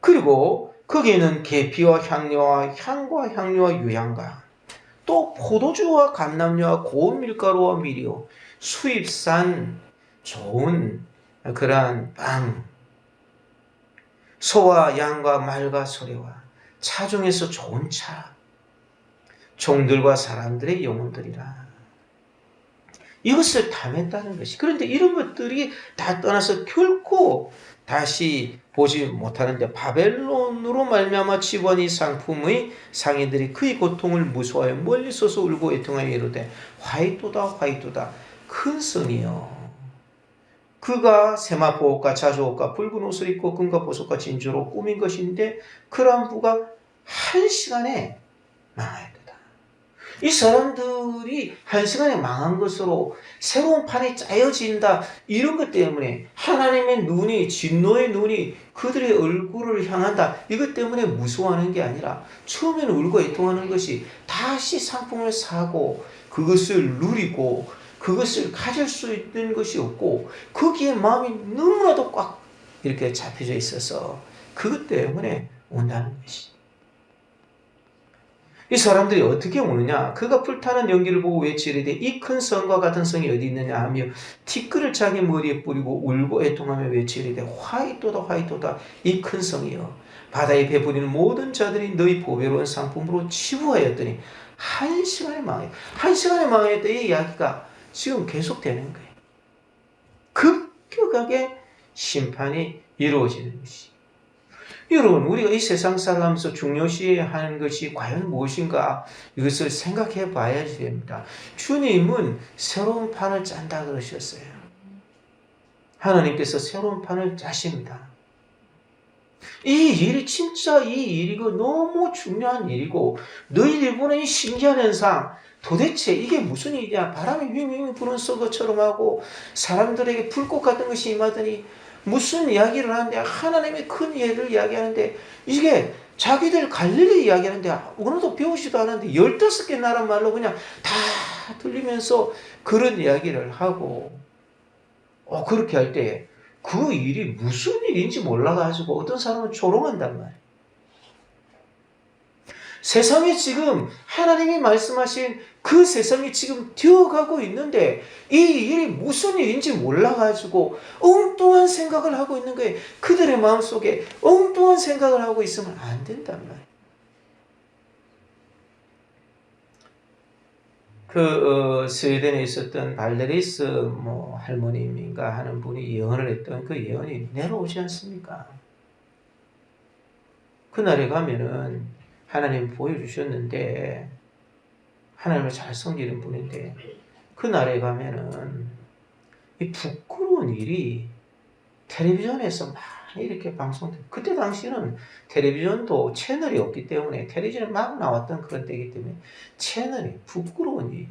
그리고 거기에는 계피와 향료와 향과 향료와 유향과 또 포도주와 감람류와 고운 밀가루와 미리오, 수입산 좋은 그러한 빵, 소와 양과 말과 소래와 차 중에서 좋은 차, 종들과 사람들의 영혼들이라. 이것을 탐했다는 것이. 그런데 이런 것들이 다 떠나서 결코 다시 보지 못하는데 바벨론으로 말미암아 집원이 상품의 상인들이 그의 고통을 무서워하여 멀리 서서 울고 애통하여 이르되 화이토다 화이토다 큰 성이여. 그가 세마포옷과 자주옷과 붉은 옷을 입고 금과 보석과 진주로 꾸민 것인데 그러한 부가 한 시간에 망하였다. 이 사람들이 한 시간에 망한 것으로 새로운 판이 짜여진다. 이런 것 때문에 하나님의 눈이, 진노의 눈이 그들의 얼굴을 향한다. 이것 때문에 무서워하는 게 아니라 처음에는 울고 애통하는 것이 다시 상품을 사고 그것을 누리고 그것을 가질 수 있는 것이 없고 거기에 마음이 너무나도 꽉 이렇게 잡혀져 있어서 그것 때문에 온다는 것이. 이 사람들이 어떻게 우느냐? 그가 불타는 연기를 보고 외치리되 이 큰 성과 같은 성이 어디 있느냐 하며 티끌을 자기 머리에 뿌리고 울고 애통하며 외치리되 화이토다 화이토다 이 큰 성이여 바다에 배부리는 모든 자들이 너희 보배로운 상품으로 치부하였더니 한 시간에 망하였다. 한 시간에 망하였다. 이 이야기가 지금 계속되는 거예요. 급격하게 심판이 이루어지는 것이. 여러분, 우리가 이 세상 살면서 중요시하는 것이 과연 무엇인가 이것을 생각해 봐야 됩니다. 주님은 새로운 판을 짠다 그러셨어요. 하나님께서 새로운 판을 짜십니다. 이 일이 진짜 이 일이고 너무 중요한 일이고 너희들 보는 이 신기한 현상 도대체 이게 무슨 일이야? 바람이 휘휘 부는 것처럼 하고 사람들에게 불꽃 같은 것이 임하더니 무슨 이야기를 하는데 하나님의 큰 예를 이야기하는데 이게 자기들 갈릴리 이야기하는데 어느도 배우지도 않았는데 15개 나라 말로 그냥 다 들리면서 그런 이야기를 하고 그렇게 할 때 그 일이 무슨 일인지 몰라가지고 어떤 사람은 조롱한단 말이에요. 세상에 지금 하나님이 말씀하신 그 세상이 지금 되어가고 있는데 이 일이 무슨 일인지 몰라가지고 엉뚱한 생각을 하고 있는 거예요. 그들의 마음속에 엉뚱한 생각을 하고 있으면 안 된단 말이에요. 스웨덴에 있었던 발데리스 할머님인가 하는 분이 예언을 했던 그 예언이 내려오지 않습니까? 그날에 가면은 하나님 보여주셨는데 하나님을 잘 섬기는 분인데 그날에 가면은 이 부끄러운 일이 텔레비전에서 많이 이렇게 방송돼요. 그때 당시는 텔레비전도 채널이 없기 때문에 텔레비전에 막 나왔던 그런 때이기 때문에 채널이 부끄러운 일,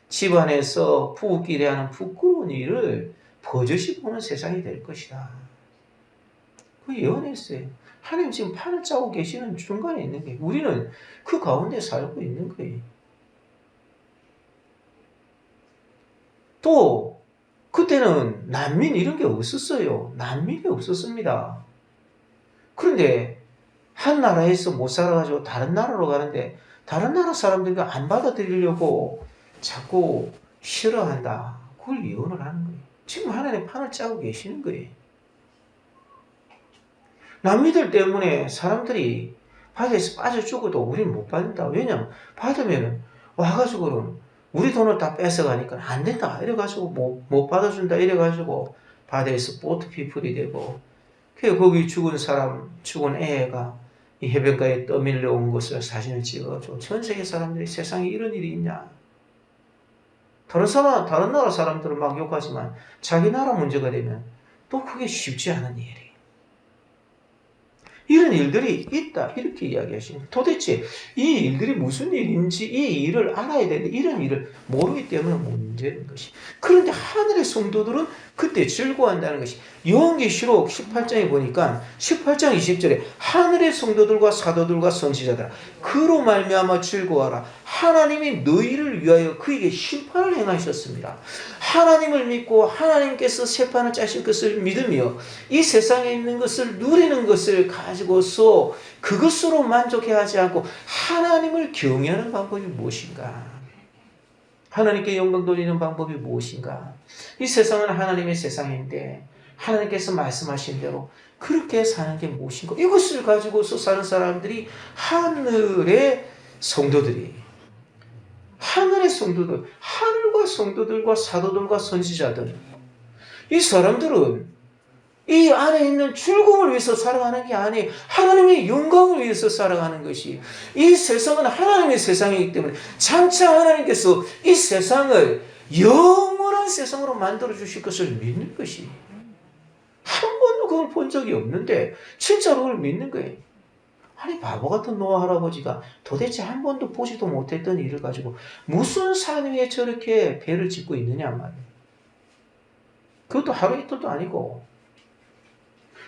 집안에서 부부끼리 하는 부끄러운 일을 버젓이 보는 세상이 될 것이다. 그 예언했어요. 하나님 지금 판을 짜고 계시는 중간에 있는 거예요. 우리는 그 가운데 살고 있는 거예요. 또 그때는 난민 이런 게 없었어요. 난민이 없었습니다. 그런데 한 나라에서 못 살아가지고 다른 나라로 가는데 다른 나라 사람들이 안 받아들이려고 자꾸 싫어한다. 그걸 예언을 하는 거예요. 지금 하나님 판을 짜고 계시는 거예요. 남미들 때문에 사람들이 바다에서 빠져 죽어도 우리는 못 받는다. 왜냐면 받으면 와가지고는 우리 돈을 다 뺏어가니까 안 된다. 이래가지고 못 받아준다. 이래가지고 바다에서 보트피플이 되고 거기 죽은 사람, 죽은 애가 이 해변가에 떠밀려 온 것을 사진을 찍어줘. 전 세계 사람들이 세상에 이런 일이 있냐. 다른 나라 사람들은 막 욕하지만 자기 나라 문제가 되면 또 그게 쉽지 않은 일이에요. 이런 일들이 있다 이렇게 이야기하십니다. 도대체 이 일들이 무슨 일인지 이 일을 알아야 되는데 이런 일을 모르기 때문에 문제인 것이. 그런데 하늘의 성도들은 그때 즐거워한다는 것이. 요한계시록 18장에 보니까 18장 20절에 하늘의 성도들과 사도들과 선지자들아 그로 말미암아 즐거워하라. 하나님이 너희를 위하여 그에게 심판을 행하셨습니다. 하나님을 믿고 하나님께서 세판을 짜실 것을 믿으며 이 세상에 있는 것을 누리는 것을 가지고서 그것으로 만족해하지 않고 하나님을 경외하는 방법이 무엇인가? 하나님께 영광 돌리는 방법이 무엇인가? 이 세상은 하나님의 세상인데 하나님께서 말씀하신 대로 그렇게 사는 게 무엇인가? 이것을 가지고서 사는 사람들이 하늘의 성도들, 하늘과 성도들과 사도들과 선지자들, 이 사람들은 이 안에 있는 즐거움을 위해서 살아가는 게 아니에요. 하나님의 영광을 위해서 살아가는 것이. 이 세상은 하나님의 세상이기 때문에 장차 하나님께서 이 세상을 영원한 세상으로 만들어 주실 것을 믿는 것이. 한 번도 그걸 본 적이 없는데 진짜로 그걸 믿는 거예요. 아니 바보 같은 노아 할아버지가 도대체 한 번도 보지도 못했던 일을 가지고 무슨 산 위에 저렇게 배를 짓고 있느냐 말이에요. 그것도 하루 이틀도 아니고.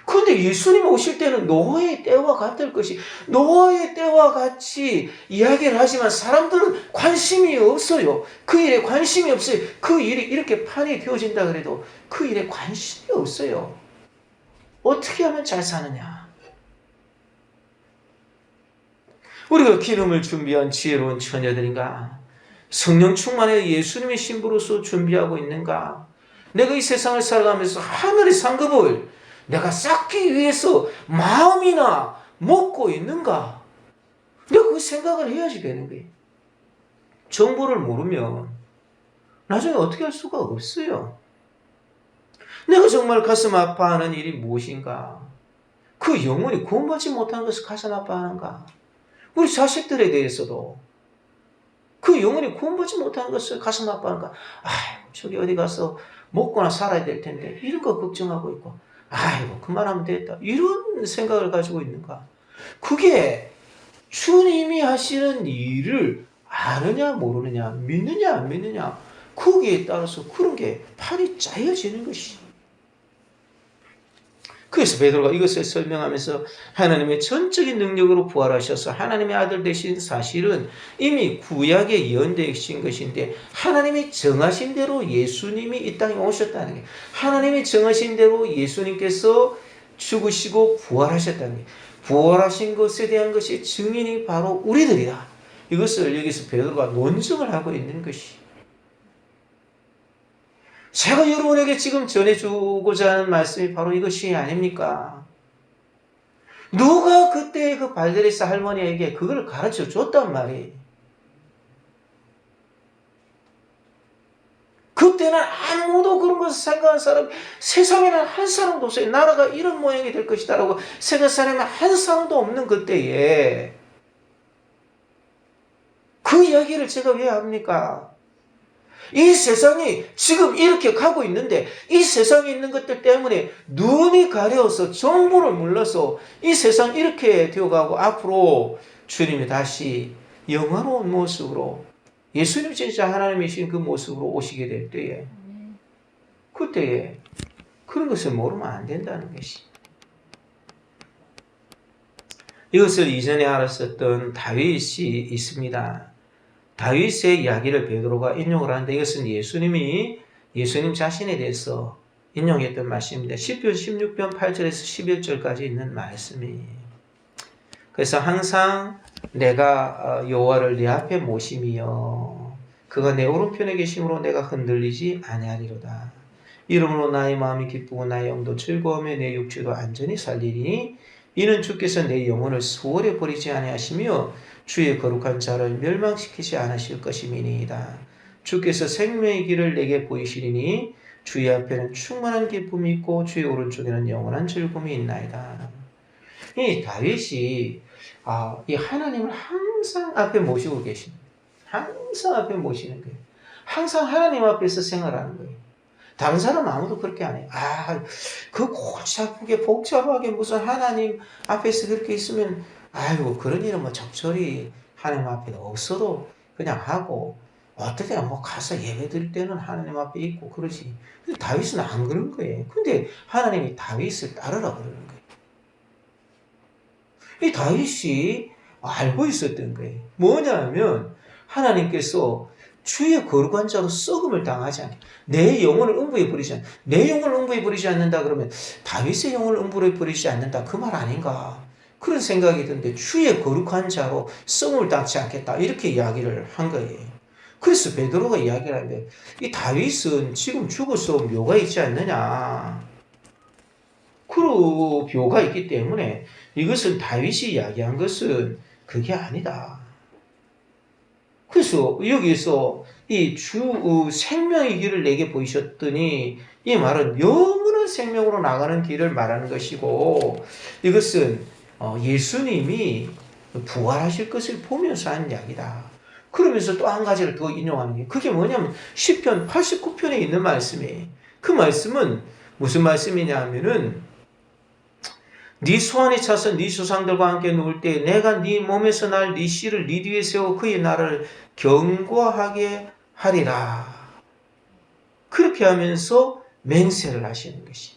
그런데 예수님 오실 때는 노아의 때와 같을 것이. 노아의 때와 같이 이야기를 하지만 사람들은 관심이 없어요. 그 일에 관심이 없어요. 그 일이 이렇게 판이 되어진다 그래도 그 일에 관심이 없어요. 어떻게 하면 잘 사느냐. 우리가 기름을 준비한 지혜로운 처녀들인가? 성령 충만해 예수님의 신부로서 준비하고 있는가? 내가 이 세상을 살아가면서 하늘의 상급을 내가 쌓기 위해서 마음이나 먹고 있는가? 내가 그 생각을 해야지 되는 거예요. 정보를 모르면 나중에 어떻게 할 수가 없어요. 내가 정말 가슴 아파하는 일이 무엇인가? 그 영혼이 구원받지 못한 것을 가슴 아파하는가? 우리 자식들에 대해서도 그 영혼이 구원받지 못한 것을 가슴 아파하는가? 저기 어디 가서 먹거나 살아야 될 텐데 이런 거 걱정하고 있고 아이고 그만하면 됐다 이런 생각을 가지고 있는가? 그게 주님이 하시는 일을 아느냐 모르느냐 믿느냐 안 믿느냐 거기에 따라서 그런 게 판이 짜여지는 것이. 그래서 베드로가 이것을 설명하면서 하나님의 전적인 능력으로 부활하셔서 하나님의 아들 되신 사실은 이미 구약에 예언되신 것인데 하나님이 정하신 대로 예수님이 이 땅에 오셨다는 게 하나님이 정하신 대로 예수님께서 죽으시고 부활하셨다는 게 부활하신 것에 대한 것이 증인이 바로 우리들이다. 이것을 여기서 베드로가 논증을 하고 있는 것이. 제가 여러분에게 지금 전해주고자 하는 말씀이 바로 이것이 아닙니까? 누가 그때 그 발데레스 할머니에게 그걸 가르쳐 줬단 말이에요. 그때는 아무도 그런 것을 생각한 사람, 세상에는 한 사람도 없어요. 나라가 이런 모양이 될 것이다 라고 생각한 사람이 한 사람도 없는 그때에 그 이야기를 제가 왜 합니까? 이 세상이 지금 이렇게 가고 있는데 이 세상에 있는 것들 때문에 눈이 가려워서 정보를 몰라서 이 세상 이렇게 되어가고 앞으로 주님이 다시 영화로운 모습으로 예수님 진짜 하나님이신 그 모습으로 오시게 될 때에 그때에 그런 것을 모르면 안 된다는 것이. 이것을 이전에 알았었던 다윗이 있습니다. 다윗의 이야기를 베드로가 인용을 하는데 이것은 예수님 자신에 대해서 인용했던 말씀입니다. 시편 16편 8절에서 11절까지 있는 말씀이. 그래서 항상 내가 여호와를 내 앞에 모심이여 그가 내 오른편에 계심으로 내가 흔들리지 아니하리로다. 이러므로 나의 마음이 기쁘고 나의 영도 즐거우며 내 육체도 안전히 살리리니 이는 주께서 내 영혼을 수월에 버리지 아니하시며 주의 거룩한 자를 멸망시키지 않으실 것임이니이다. 주께서 생명의 길을 내게 보이시리니 주의 앞에는 충만한 기쁨이 있고 주의 오른쪽에는 영원한 즐거움이 있나이다. 이 다윗이 이 하나님을 항상 앞에 모시고 계십니다. 항상 앞에 모시는 거예요. 항상 하나님 앞에서 생활하는 거예요. 다른 사람 아무도 그렇게 안 해요. 그 골치 아프게 복잡하게 무슨 하나님 앞에서 그렇게 있으면 아이고 그런 일은 뭐 적절히 하나님 앞에 없어도 그냥 하고 어떨 때는 뭐 가서 예배 드릴 때는 하나님 앞에 있고 그러지. 근데 다윗은 안 그런 거예요. 근데 하나님이 다윗을 따르라 그러는 거예요. 이 다윗이 알고 있었던 거예요. 뭐냐면 하나님께서 주의 거룩한 자로 썩음을 당하지 않게 내 영혼을 음부에 버리지 않는다. 내 영혼을 음부에 버리지 않는다 그러면 다윗의 영혼을 음부에 버리지 않는다 그 말 아닌가 그런 생각이 드는데 주의 거룩한 자로 썩음을 당치 않겠다 이렇게 이야기를 한 거예요. 그래서 베드로가 이야기를 하는데 이 다윗은 지금 죽어서 묘가 있지 않느냐 그 묘가 있기 때문에 이것은 다윗이 이야기한 것은 그게 아니다. 그래서 여기서 이 주 생명의 길을 내게 보이셨더니 이 말은 영원한 생명으로 나가는 길을 말하는 것이고 이것은 예수님이 부활하실 것을 보면서 한 이야기다. 그러면서 또 한 가지를 더 인용하는 게 그게 뭐냐면 시편 89편에 있는 말씀이에요. 그 말씀은 무슨 말씀이냐 하면은 네 소환에 차서 네 조상들과 함께 누울 때 내가 네 몸에서 날 네 씨를 네 뒤에 세워 그의 나를 견고하게 하리라. 그렇게 하면서 맹세를 하시는 것이.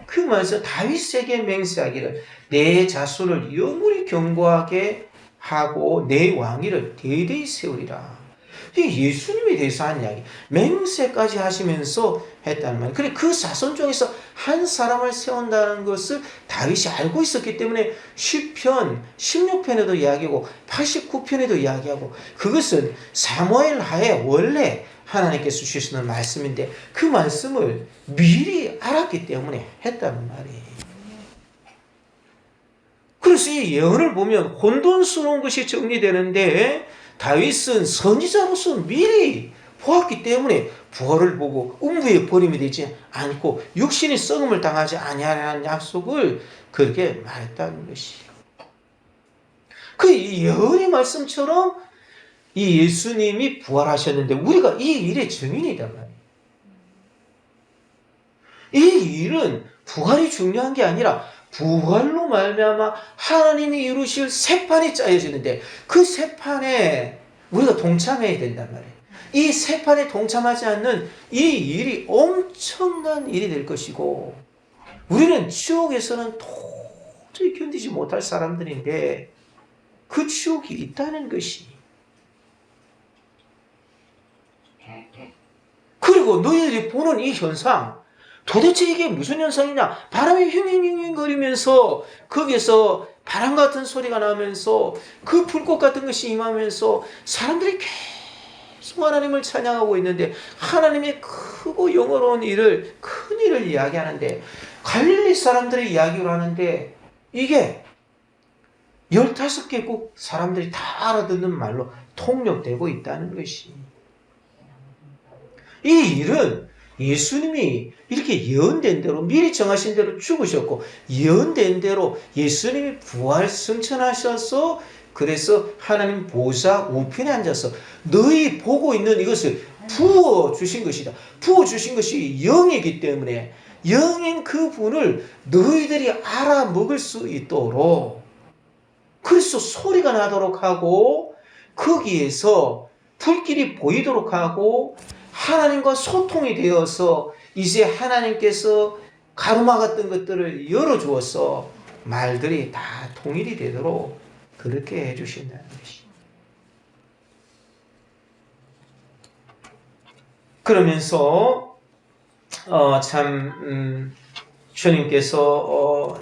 그 말에서 다윗에게 맹세하기를 내 자손을 영원히 견고하게 하고 내 왕위를 대대히 세우리라. 이게 예수님에 대해서 한 이야기. 맹세까지 하시면서 했다는 말이에요. 그래 그 자손 중에서 한 사람을 세운다는 것을 다윗이 알고 있었기 때문에 시편 16편에도 이야기하고 89편에도 이야기하고 그것은 사무엘 하에 원래 하나님께서 주시는 말씀인데 그 말씀을 미리 알았기 때문에 했다는 말이에요. 그래서 이 예언을 보면 혼돈스러운 것이 정리되는데 다윗은 선지자로서 미리 보았기 때문에 부활을 보고 음부에 버림이 되지 않고 육신이 썩음을 당하지 아니하라는 약속을 그렇게 말했다는 것이. 그 예언의 말씀처럼 이 예수님이 부활하셨는데 우리가 이 일의 증인이단 말이에요. 이 일은 부활이 중요한 게 아니라 부활로 말미암아 하나님이 이루실 새 판이 짜여지는데 그 새 판에 우리가 동참해야 된단 말이에요. 이 새 판에 동참하지 않는 이 일이 엄청난 일이 될 것이고 우리는 지옥에서는 도저히 견디지 못할 사람들인데 그 지옥이 있다는 것이. 그리고 너희들이 보는 이 현상 도대체 이게 무슨 현상이냐? 바람이 휘윙휘윙 거리면서 거기에서 바람 같은 소리가 나면서 그 불꽃 같은 것이 임하면서 사람들이 계속 하나님을 찬양하고 있는데 하나님의 크고 영어로운 일을 큰 일을 이야기하는데 갈릴리 사람들의 이야기를 하는데 이게 15개국 사람들이 다 알아듣는 말로 통역되고 있다는 것이. 이 일은 예수님이 이렇게 예언된 대로 미리 정하신 대로 죽으셨고 예언된 대로 예수님이 부활 승천하셔서 그래서 하나님 보좌 우편에 앉아서 너희 보고 있는 이것을 부어주신 것이다. 부어주신 것이 영이기 때문에 영인 그 분을 너희들이 알아먹을 수 있도록 그래서 소리가 나도록 하고 거기에서 불길이 보이도록 하고 하나님과 소통이 되어서 이제 하나님께서 가르마 같은 것들을 열어주어서 말들이 다 통일이 되도록 그렇게 해주신다는 것이. 그러면서 주님께서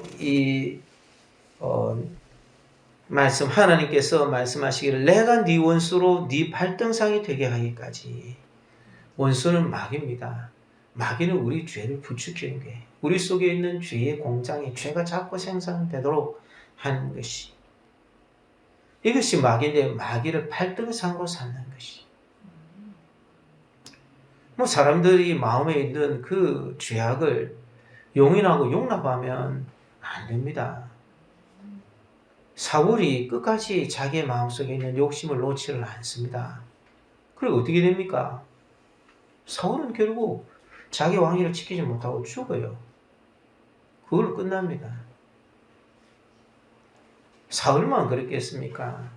말씀 하나님께서 말씀하시기를 내가 네 원수로 네 발등상이 되게 하기까지. 원수는 마귀입니다. 마귀는 우리 죄를 부추기는 거예요. 우리 속에 있는 죄의 공장에 죄가 자꾸 생산되도록 하는 것이. 이것이 마귀인데 마귀를 발등상으로 삼는 것이. 뭐 사람들이 마음에 있는 그 죄악을 용인하고 용납하면 안 됩니다. 사울이 끝까지 자기의 마음속에 있는 욕심을 놓지를 않습니다. 그리고 어떻게 됩니까? 사울은 결국 자기 왕위를 지키지 못하고 죽어요. 그걸로 끝납니다. 사울만 그랬겠습니까?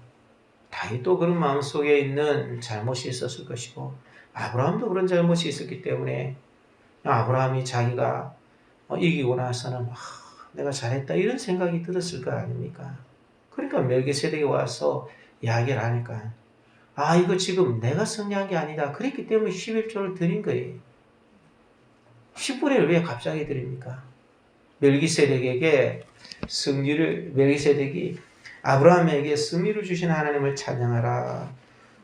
다윗도 그런 마음속에 있는 잘못이 있었을 것이고 아브라함도 그런 잘못이 있었기 때문에 아브라함이 자기가 이기고 나서는 내가 잘했다 이런 생각이 들었을 거 아닙니까? 그러니까 멜기세덱이 와서 이야기를 하니까 이거 지금 내가 승리한 게 아니다. 그랬기 때문에 11조를 드린 거예요. 10분의 1 왜 갑자기 드립니까? 멜기세덱이 아브라함에게 승리를 주신 하나님을 찬양하라.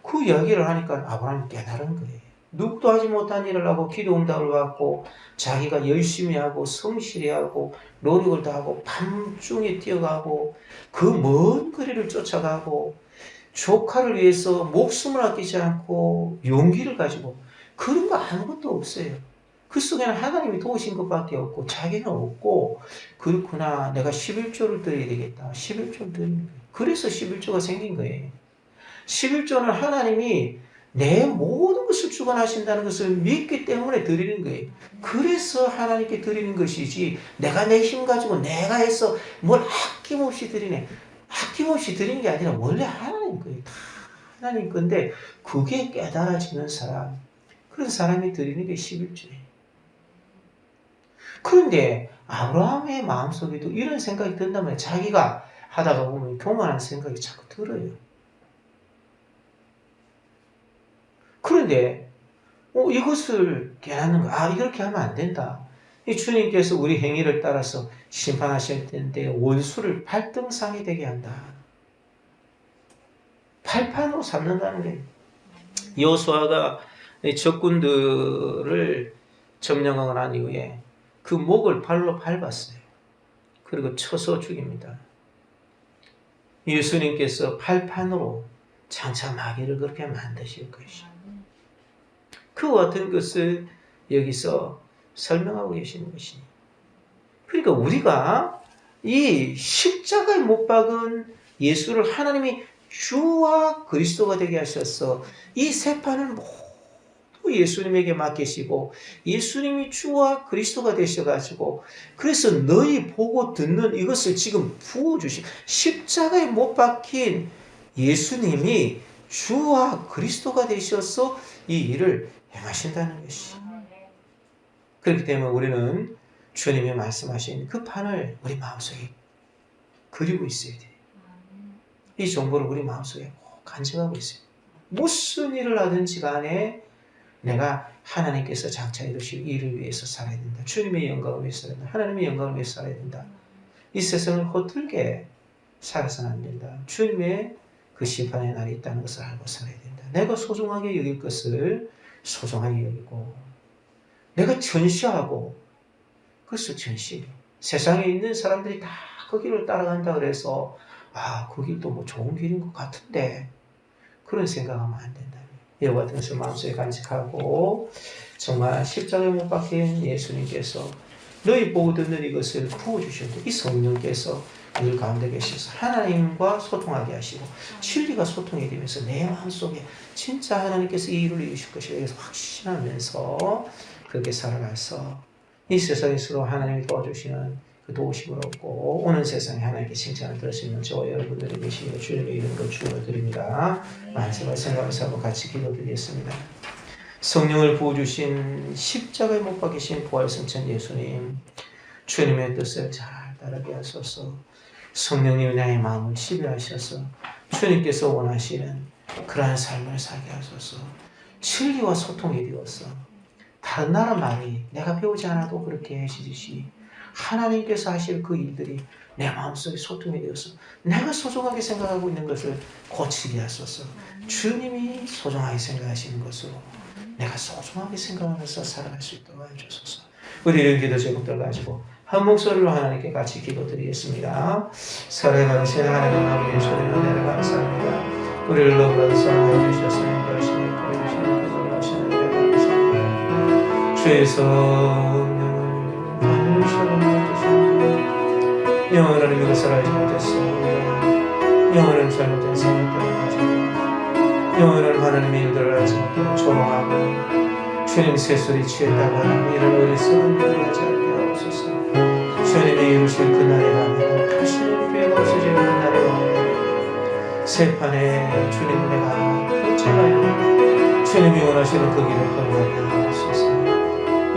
그 이야기를 하니까 아브라함이 깨달은 거예요. 누구도 하지 못한 일을 하고 기도 응답을 받고 자기가 열심히 하고 성실히 하고 노력을 다하고 밤중에 뛰어가고 그 먼 거리를 쫓아가고 조카를 위해서 목숨을 아끼지 않고 용기를 가지고 그런 거 아무것도 없어요. 그 속에는 하나님이 도우신 것밖에 없고 자기는 없고 그렇구나 내가 11조를 드려야 되겠다. 11조를 드리는 거예요. 그래서 11조가 생긴 거예요. 11조는 하나님이 내 모든 것을 주관하신다는 것을 믿기 때문에 드리는 거예요. 그래서 하나님께 드리는 것이지 내가 내 힘 가지고 내가 해서 뭘 아낌없이 드리네. 아낌없이 드리는 게 아니라 원래 하나님 거예요. 다 하나님 건데 그게 깨달아지는 사람 그런 사람이 드리는 게 11조예요. 그런데 아브라함의 마음속에도 이런 생각이 든다면 자기가 하다가 보면 교만한 생각이 자꾸 들어요. 그런데 이것을 깨닫는 거야. 이렇게 하면 안 된다. 이 주님께서 우리 행위를 따라서 심판하실 텐데 원수를 발등상이 되게 한다. 팔판으로 삼는다는 게 여호수아가 적군들을 점령하고 난 이후에 그 목을 발로 밟았어요. 그리고 쳐서 죽입니다. 예수님께서 팔판으로 장차 마귀를 그렇게 만드실 것이죠. 그와 같은 것을 여기서 설명하고 계시는 것이니. 그러니까 우리가 이 십자가에 못 박은 예수를 하나님이 주와 그리스도가 되게 하셔서 이 세 판을 모두 예수님에게 맡기시고 예수님이 주와 그리스도가 되셔가지고 그래서 너희 보고 듣는 이것을 지금 부어주신 십자가에 못 박힌 예수님이 주와 그리스도가 되셔서 이 일을 행하신다는 것이. 그렇기 때문에 우리는 주님이 말씀하신 그 판을 우리 마음속에 그리고 있어야 돼요. 이 정보를 우리 마음속에 꼭 간직하고 있어요. 무슨 일을 하든지 간에 내가 하나님께서 장차 이루실 일을 위해서 살아야 된다. 주님의 영광을 위해서 살아야 된다. 하나님의 영광을 위해서 살아야 된다. 이 세상을 허틀게 살아서는 안 된다. 주님의 그 심판의 날이 있다는 것을 알고 살아야 된다. 내가 소중하게 여길 것을 소중하게 여기고 내가 전시하고 그것을 전시. 세상에 있는 사람들이 다 그 길을 따라간다 그래서 그 길도 뭐 좋은 길인 것 같은데 그런 생각하면 안 된다. 이와 같은 것을 마음속에 간직하고 정말 십자가에 못 박힌 예수님께서 너희 보고 듣는 이것을 부어주셨고 이 성령께서 우리 가운데 계셔서 하나님과 소통하게 하시고 진리가 소통이 되면서 내 마음속에 진짜 하나님께서 이 일을 이루실 것이라 해서 확신하면서 그렇게 살아가서 이 세상에서도 하나님이 도와주시는 그 도우심을 얻고 오는 세상에 하나님께 칭찬을 들을 수 있는 저와 여러분들이 계시기를 주님의 이름으로 축원드립니다. 말씀을 생각하면서 한번 같이 기도드리겠습니다. 성령을 부어주신 십자가에 못 박히신 부활승천 예수님 주님의 뜻을 잘 따르게 하소서. 성령님이 나의 마음을 지배하셔서 주님께서 원하시는 그러한 삶을 살게 하소서. 진리와 소통이 되어서 다른 나라 말이 내가 배우지 않아도 그렇게 하시듯이 하나님께서 하실 그 일들이 내 마음속에 소통이 되어서 내가 소중하게 생각하고 있는 것을 고치게 하소서. 주님이 소중하게 생각하시는 것으로 내가 소중하게 생각하면서 살아갈 수 있도록 해주소서. 우리 이런 기도 제목들 가지고 한 목소리로 하나님께 같이 기도드리겠습니다. 살아가신 하나님 아버지의 소리로 내려 감사합니다. 우리를 너무나도 사랑해 주셨으니 열심히 보여주시는 그 놀라신 은혜를 감사합니다. 주의 성령을 영원한 이것을 알지 못했습니다. 영원한 잘못된 생각들을 가지고 영원한 하나님의 일들을 알지 못하고 조롱하고 주님 새소리 취했다고 하는 이런 어리석은 일을 하지 않게 하옵소서. 주님이 이루실 그날에 가면 다시는 피해가 없어질 그날에 가면 새판에 주님 내가 펼쳐가요. 주님이 원하시는 그 길을 걸어가게 하옵소서.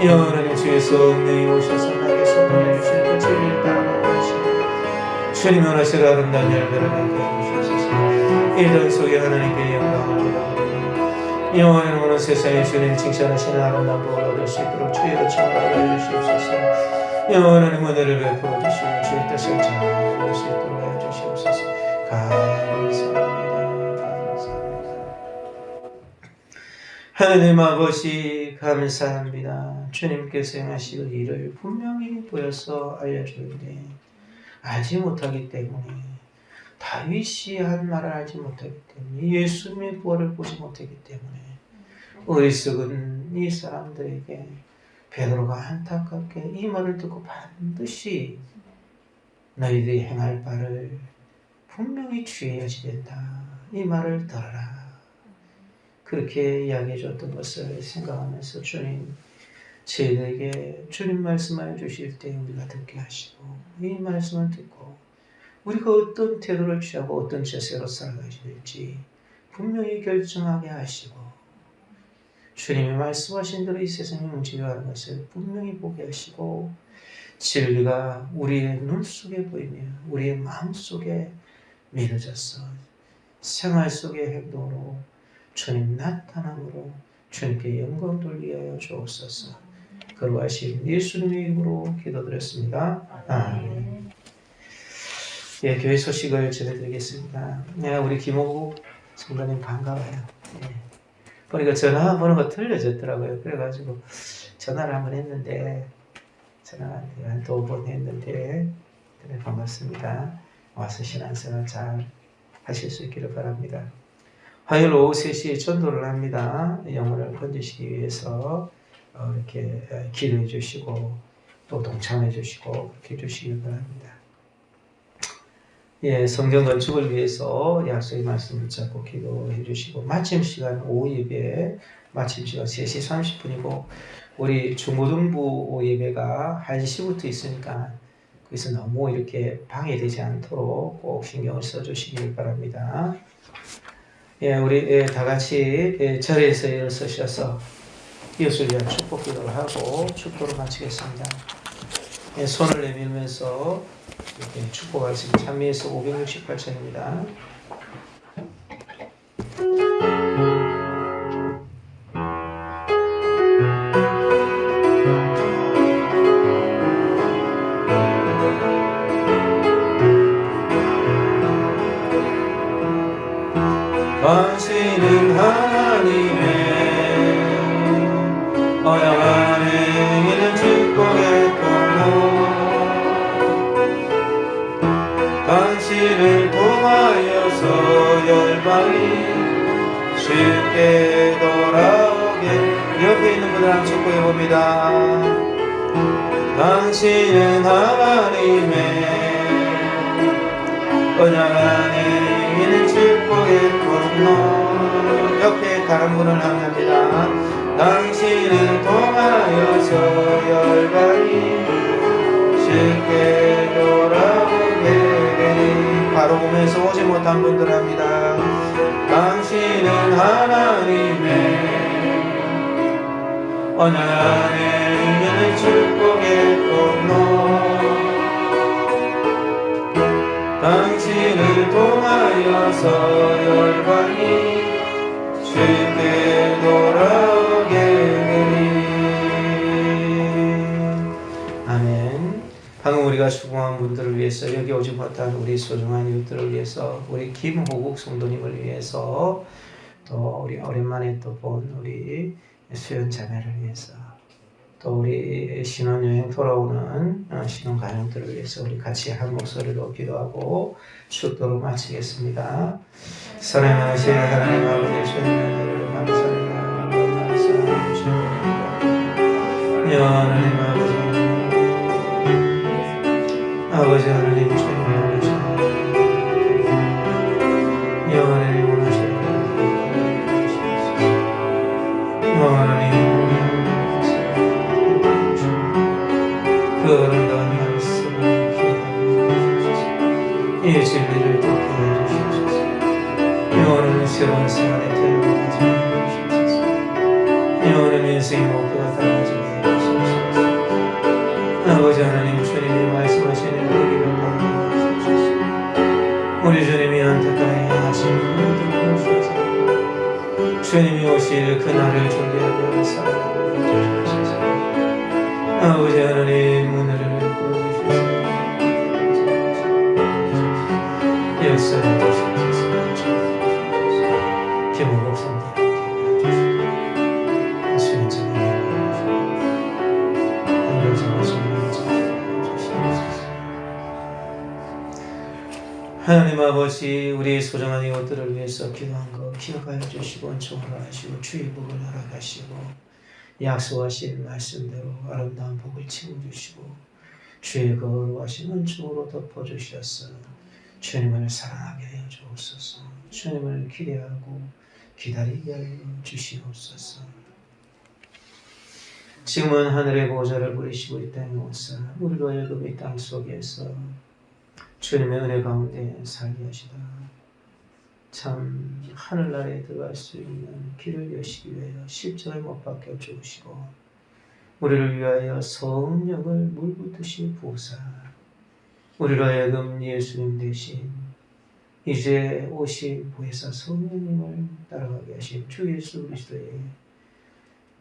영원한 주의 성령이 오셔서 나에게 선포해주실 그 진리를 따라가고 하시고 주님이 원하시는 아름다운 열매를 맺게 해주시옵소서. 이들 속에 하나님께 영광을 올려드리고 영원한 오는 세상에 주님 칭찬하시는 아름다운 복을 얻을 수 있도록 주의 요청을 알려주시옵소서. 영원한 은혜를 베풀어 주시고 주의 뜻을 잘 이룰 수 있도록 해주시옵소서. 감사합니다. 하나님 아버지 감사합니다. 주님께서 행하실 일을 분명히 보여서 알려주는데 알지 못하기 때문에 다윗이 한 말을 알지 못하기 때문에 예수님의 부활을 보지 못하기 때문에 어리석은 이 사람들에게 베드로가 안타깝게 이 말을 듣고 반드시 너희들이 행할 바를 분명히 주의해야지 된다. 이 말을 들어라. 그렇게 이야기해 줬던 것을 생각하면서 주님 저희에게 주님 말씀하여 주실 때 우리가 듣게 하시고 이 말씀을 듣고 우리가 어떤 태도를 취하고 어떤 자세로 살아가야 될지 분명히 결정하게 하시고 주님이 말씀하신 대로 이 세상에 움직여가는 것을 분명히 보게 하시고 진리가 우리의 눈 속에 보이며 우리의 마음 속에 믿어져서 생활 속의 행동으로 주님 나타남으로 주님께 영광 돌리게 하여 주옵소서. 거룩하신 예수님의 이름으로 기도드렸습니다. 아멘. 예, 교회 소식을 전해드리겠습니다. 우리 김호국 성도님 반가워요. 예. 보니까 전화번호가 틀려졌더라고요. 그래가지고 전화를 한번 했는데 전화 한 2번 했는데 네, 반갑습니다. 와서 신앙생활 잘 하실 수 있기를 바랍니다. 화요일 오후 3시에 전도를 합니다. 영혼을 건지시기 위해서 이렇게 기도해 주시고 또 동참해 주시고 그렇게 해주시기 바랍니다. 예, 성경 건축을 위해서 약속의 말씀 붙잡고 기도해 주시고 마침 시간 오후 예배 마침 시간 3시 30분이고 우리 중고등부 예배가 1시부터 있으니까 거기서 너무 이렇게 방해되지 않도록 꼭 신경을 써주시기 바랍니다. 예, 우리 다 같이 자리에서 일어서셔서 이웃을 위한 축복 기도를 하고 축도를 마치겠습니다. 예, 손을 내밀면서 이렇게 축복하겠습니다. 찬미에서 568찬입니다. 당신은 하나님의 언약 안에 있는 축복의 통로 당신을 통하여서 열방이 쉽게 돌아오게 옆에 있는 분들 한번 축복해 봅니다. 당신은 하나님의 언약 안에 있는 축복의 통로 옆에 다른 분을 향합니다. 당신을 통하여서 열방이 쉽게 돌아오게 되니 바로 보면서 오지 못한 분들 합니다. 당신은 하나님의 언약 안에 있는 축복의 통로 당신을 통하여서 열방이 쉽게 돌아오게 되니 아멘. 방금 우리가 수고한 분들을 위해서 여기 오지 못한 우리 소중한 이웃들을 위해서 우리 김호국 성도님을 위해서 또 우리 오랜만에 또 본 우리 수연 자매를 위해서 또 우리 신혼여행 돌아오는 신혼가족들을 위해서 우리 같이 한 목소리로 기도하고 축도로 마치겠습니다. 사랑하신 하나님 아버지 주님을 감사합니다. 하나님 아버지 하나님 주님을 영원히 원하시는 하나님 새로운 생활의 태도를 가지게 주옵소서. 영원한 인생의 목표가 달라지게 해주옵소서. 아버지 하나님, 주님이 말씀하시는 그 길을 걸어가 주옵소서. 우리 주님이 안타까이 하신 그들을 보시옵소서. 주님이 오실 그날을 준비하며 살아가게 해주옵소서. 아버지 하나님, 오늘을 보여주시옵소서. 역사해 주시옵소서. 기분 없습니다. 주님 하나님 아버지, 우리 소중한 이웃들을 위해서 기도한 것 기억하여 주시고 은총을 하시고 주의 복을 허락하시고 약속하신 말씀대로 아름다운 복을 채워주시고 주의 거룩하신 은총으로 덮어주셔서 주님을 사랑하게 하여 주옵소서. 주님을 기대하고 기다리게 하여 주시옵소서. 지금은 하늘의 보좌를 부리시고 이 땅에 오사 우리로 하여금 이 땅 속에서 주님의 은혜 가운데 살게 하시다. 참 하늘나라에 들어갈 수 있는 길을 여시기 위하여 십자가에 못 박혀 죽으시고 우리를 위하여 성령을 물붓듯이 부으사 우리로 하여금 예수님 대신 이제 오신 보혜사 성령님을 따라가게 하신 주 예수 그리스도의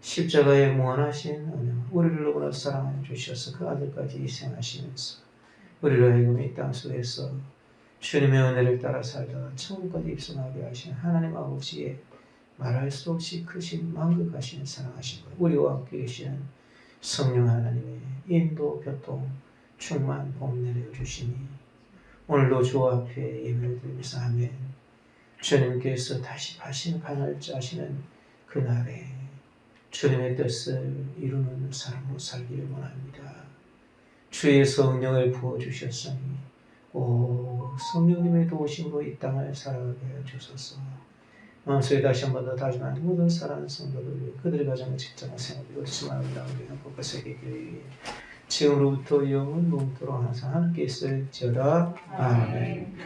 십자가에 무한하신 은혜, 우리를 너무나 사랑해 주셔서 그 아들까지 희생하시면서 우리로 하여금 이 땅 속에서 주님의 은혜를 따라 살다가 천국까지 입성하게 하신 하나님 아버지의 말할 수 없이 크신 만극하신 사랑하신 것, 우리와 함께 계시는 성령 하나님의 인도, 교통, 충만, 복 내려 주시니 오늘도 주 앞에 예배를 드리면서 아멘. 주님께서 다시 가날 짜시는 그날에 주님의 뜻을 이루는 사람으로 살기를 원합니다. 주의 성령을 부어주셨으니 오 성령님의 도우심으로 이 땅을 살아가게 해주소서. 마음속에 다시 한 번 더 다짐하는 모든 사랑하는 성도들 위해 그들의 가정을 직장을 생활하고 수많은 나오게 하고 새기기 위해 지금으로부터 영원 몸도록 항상 함께 있을지어다. 아멘.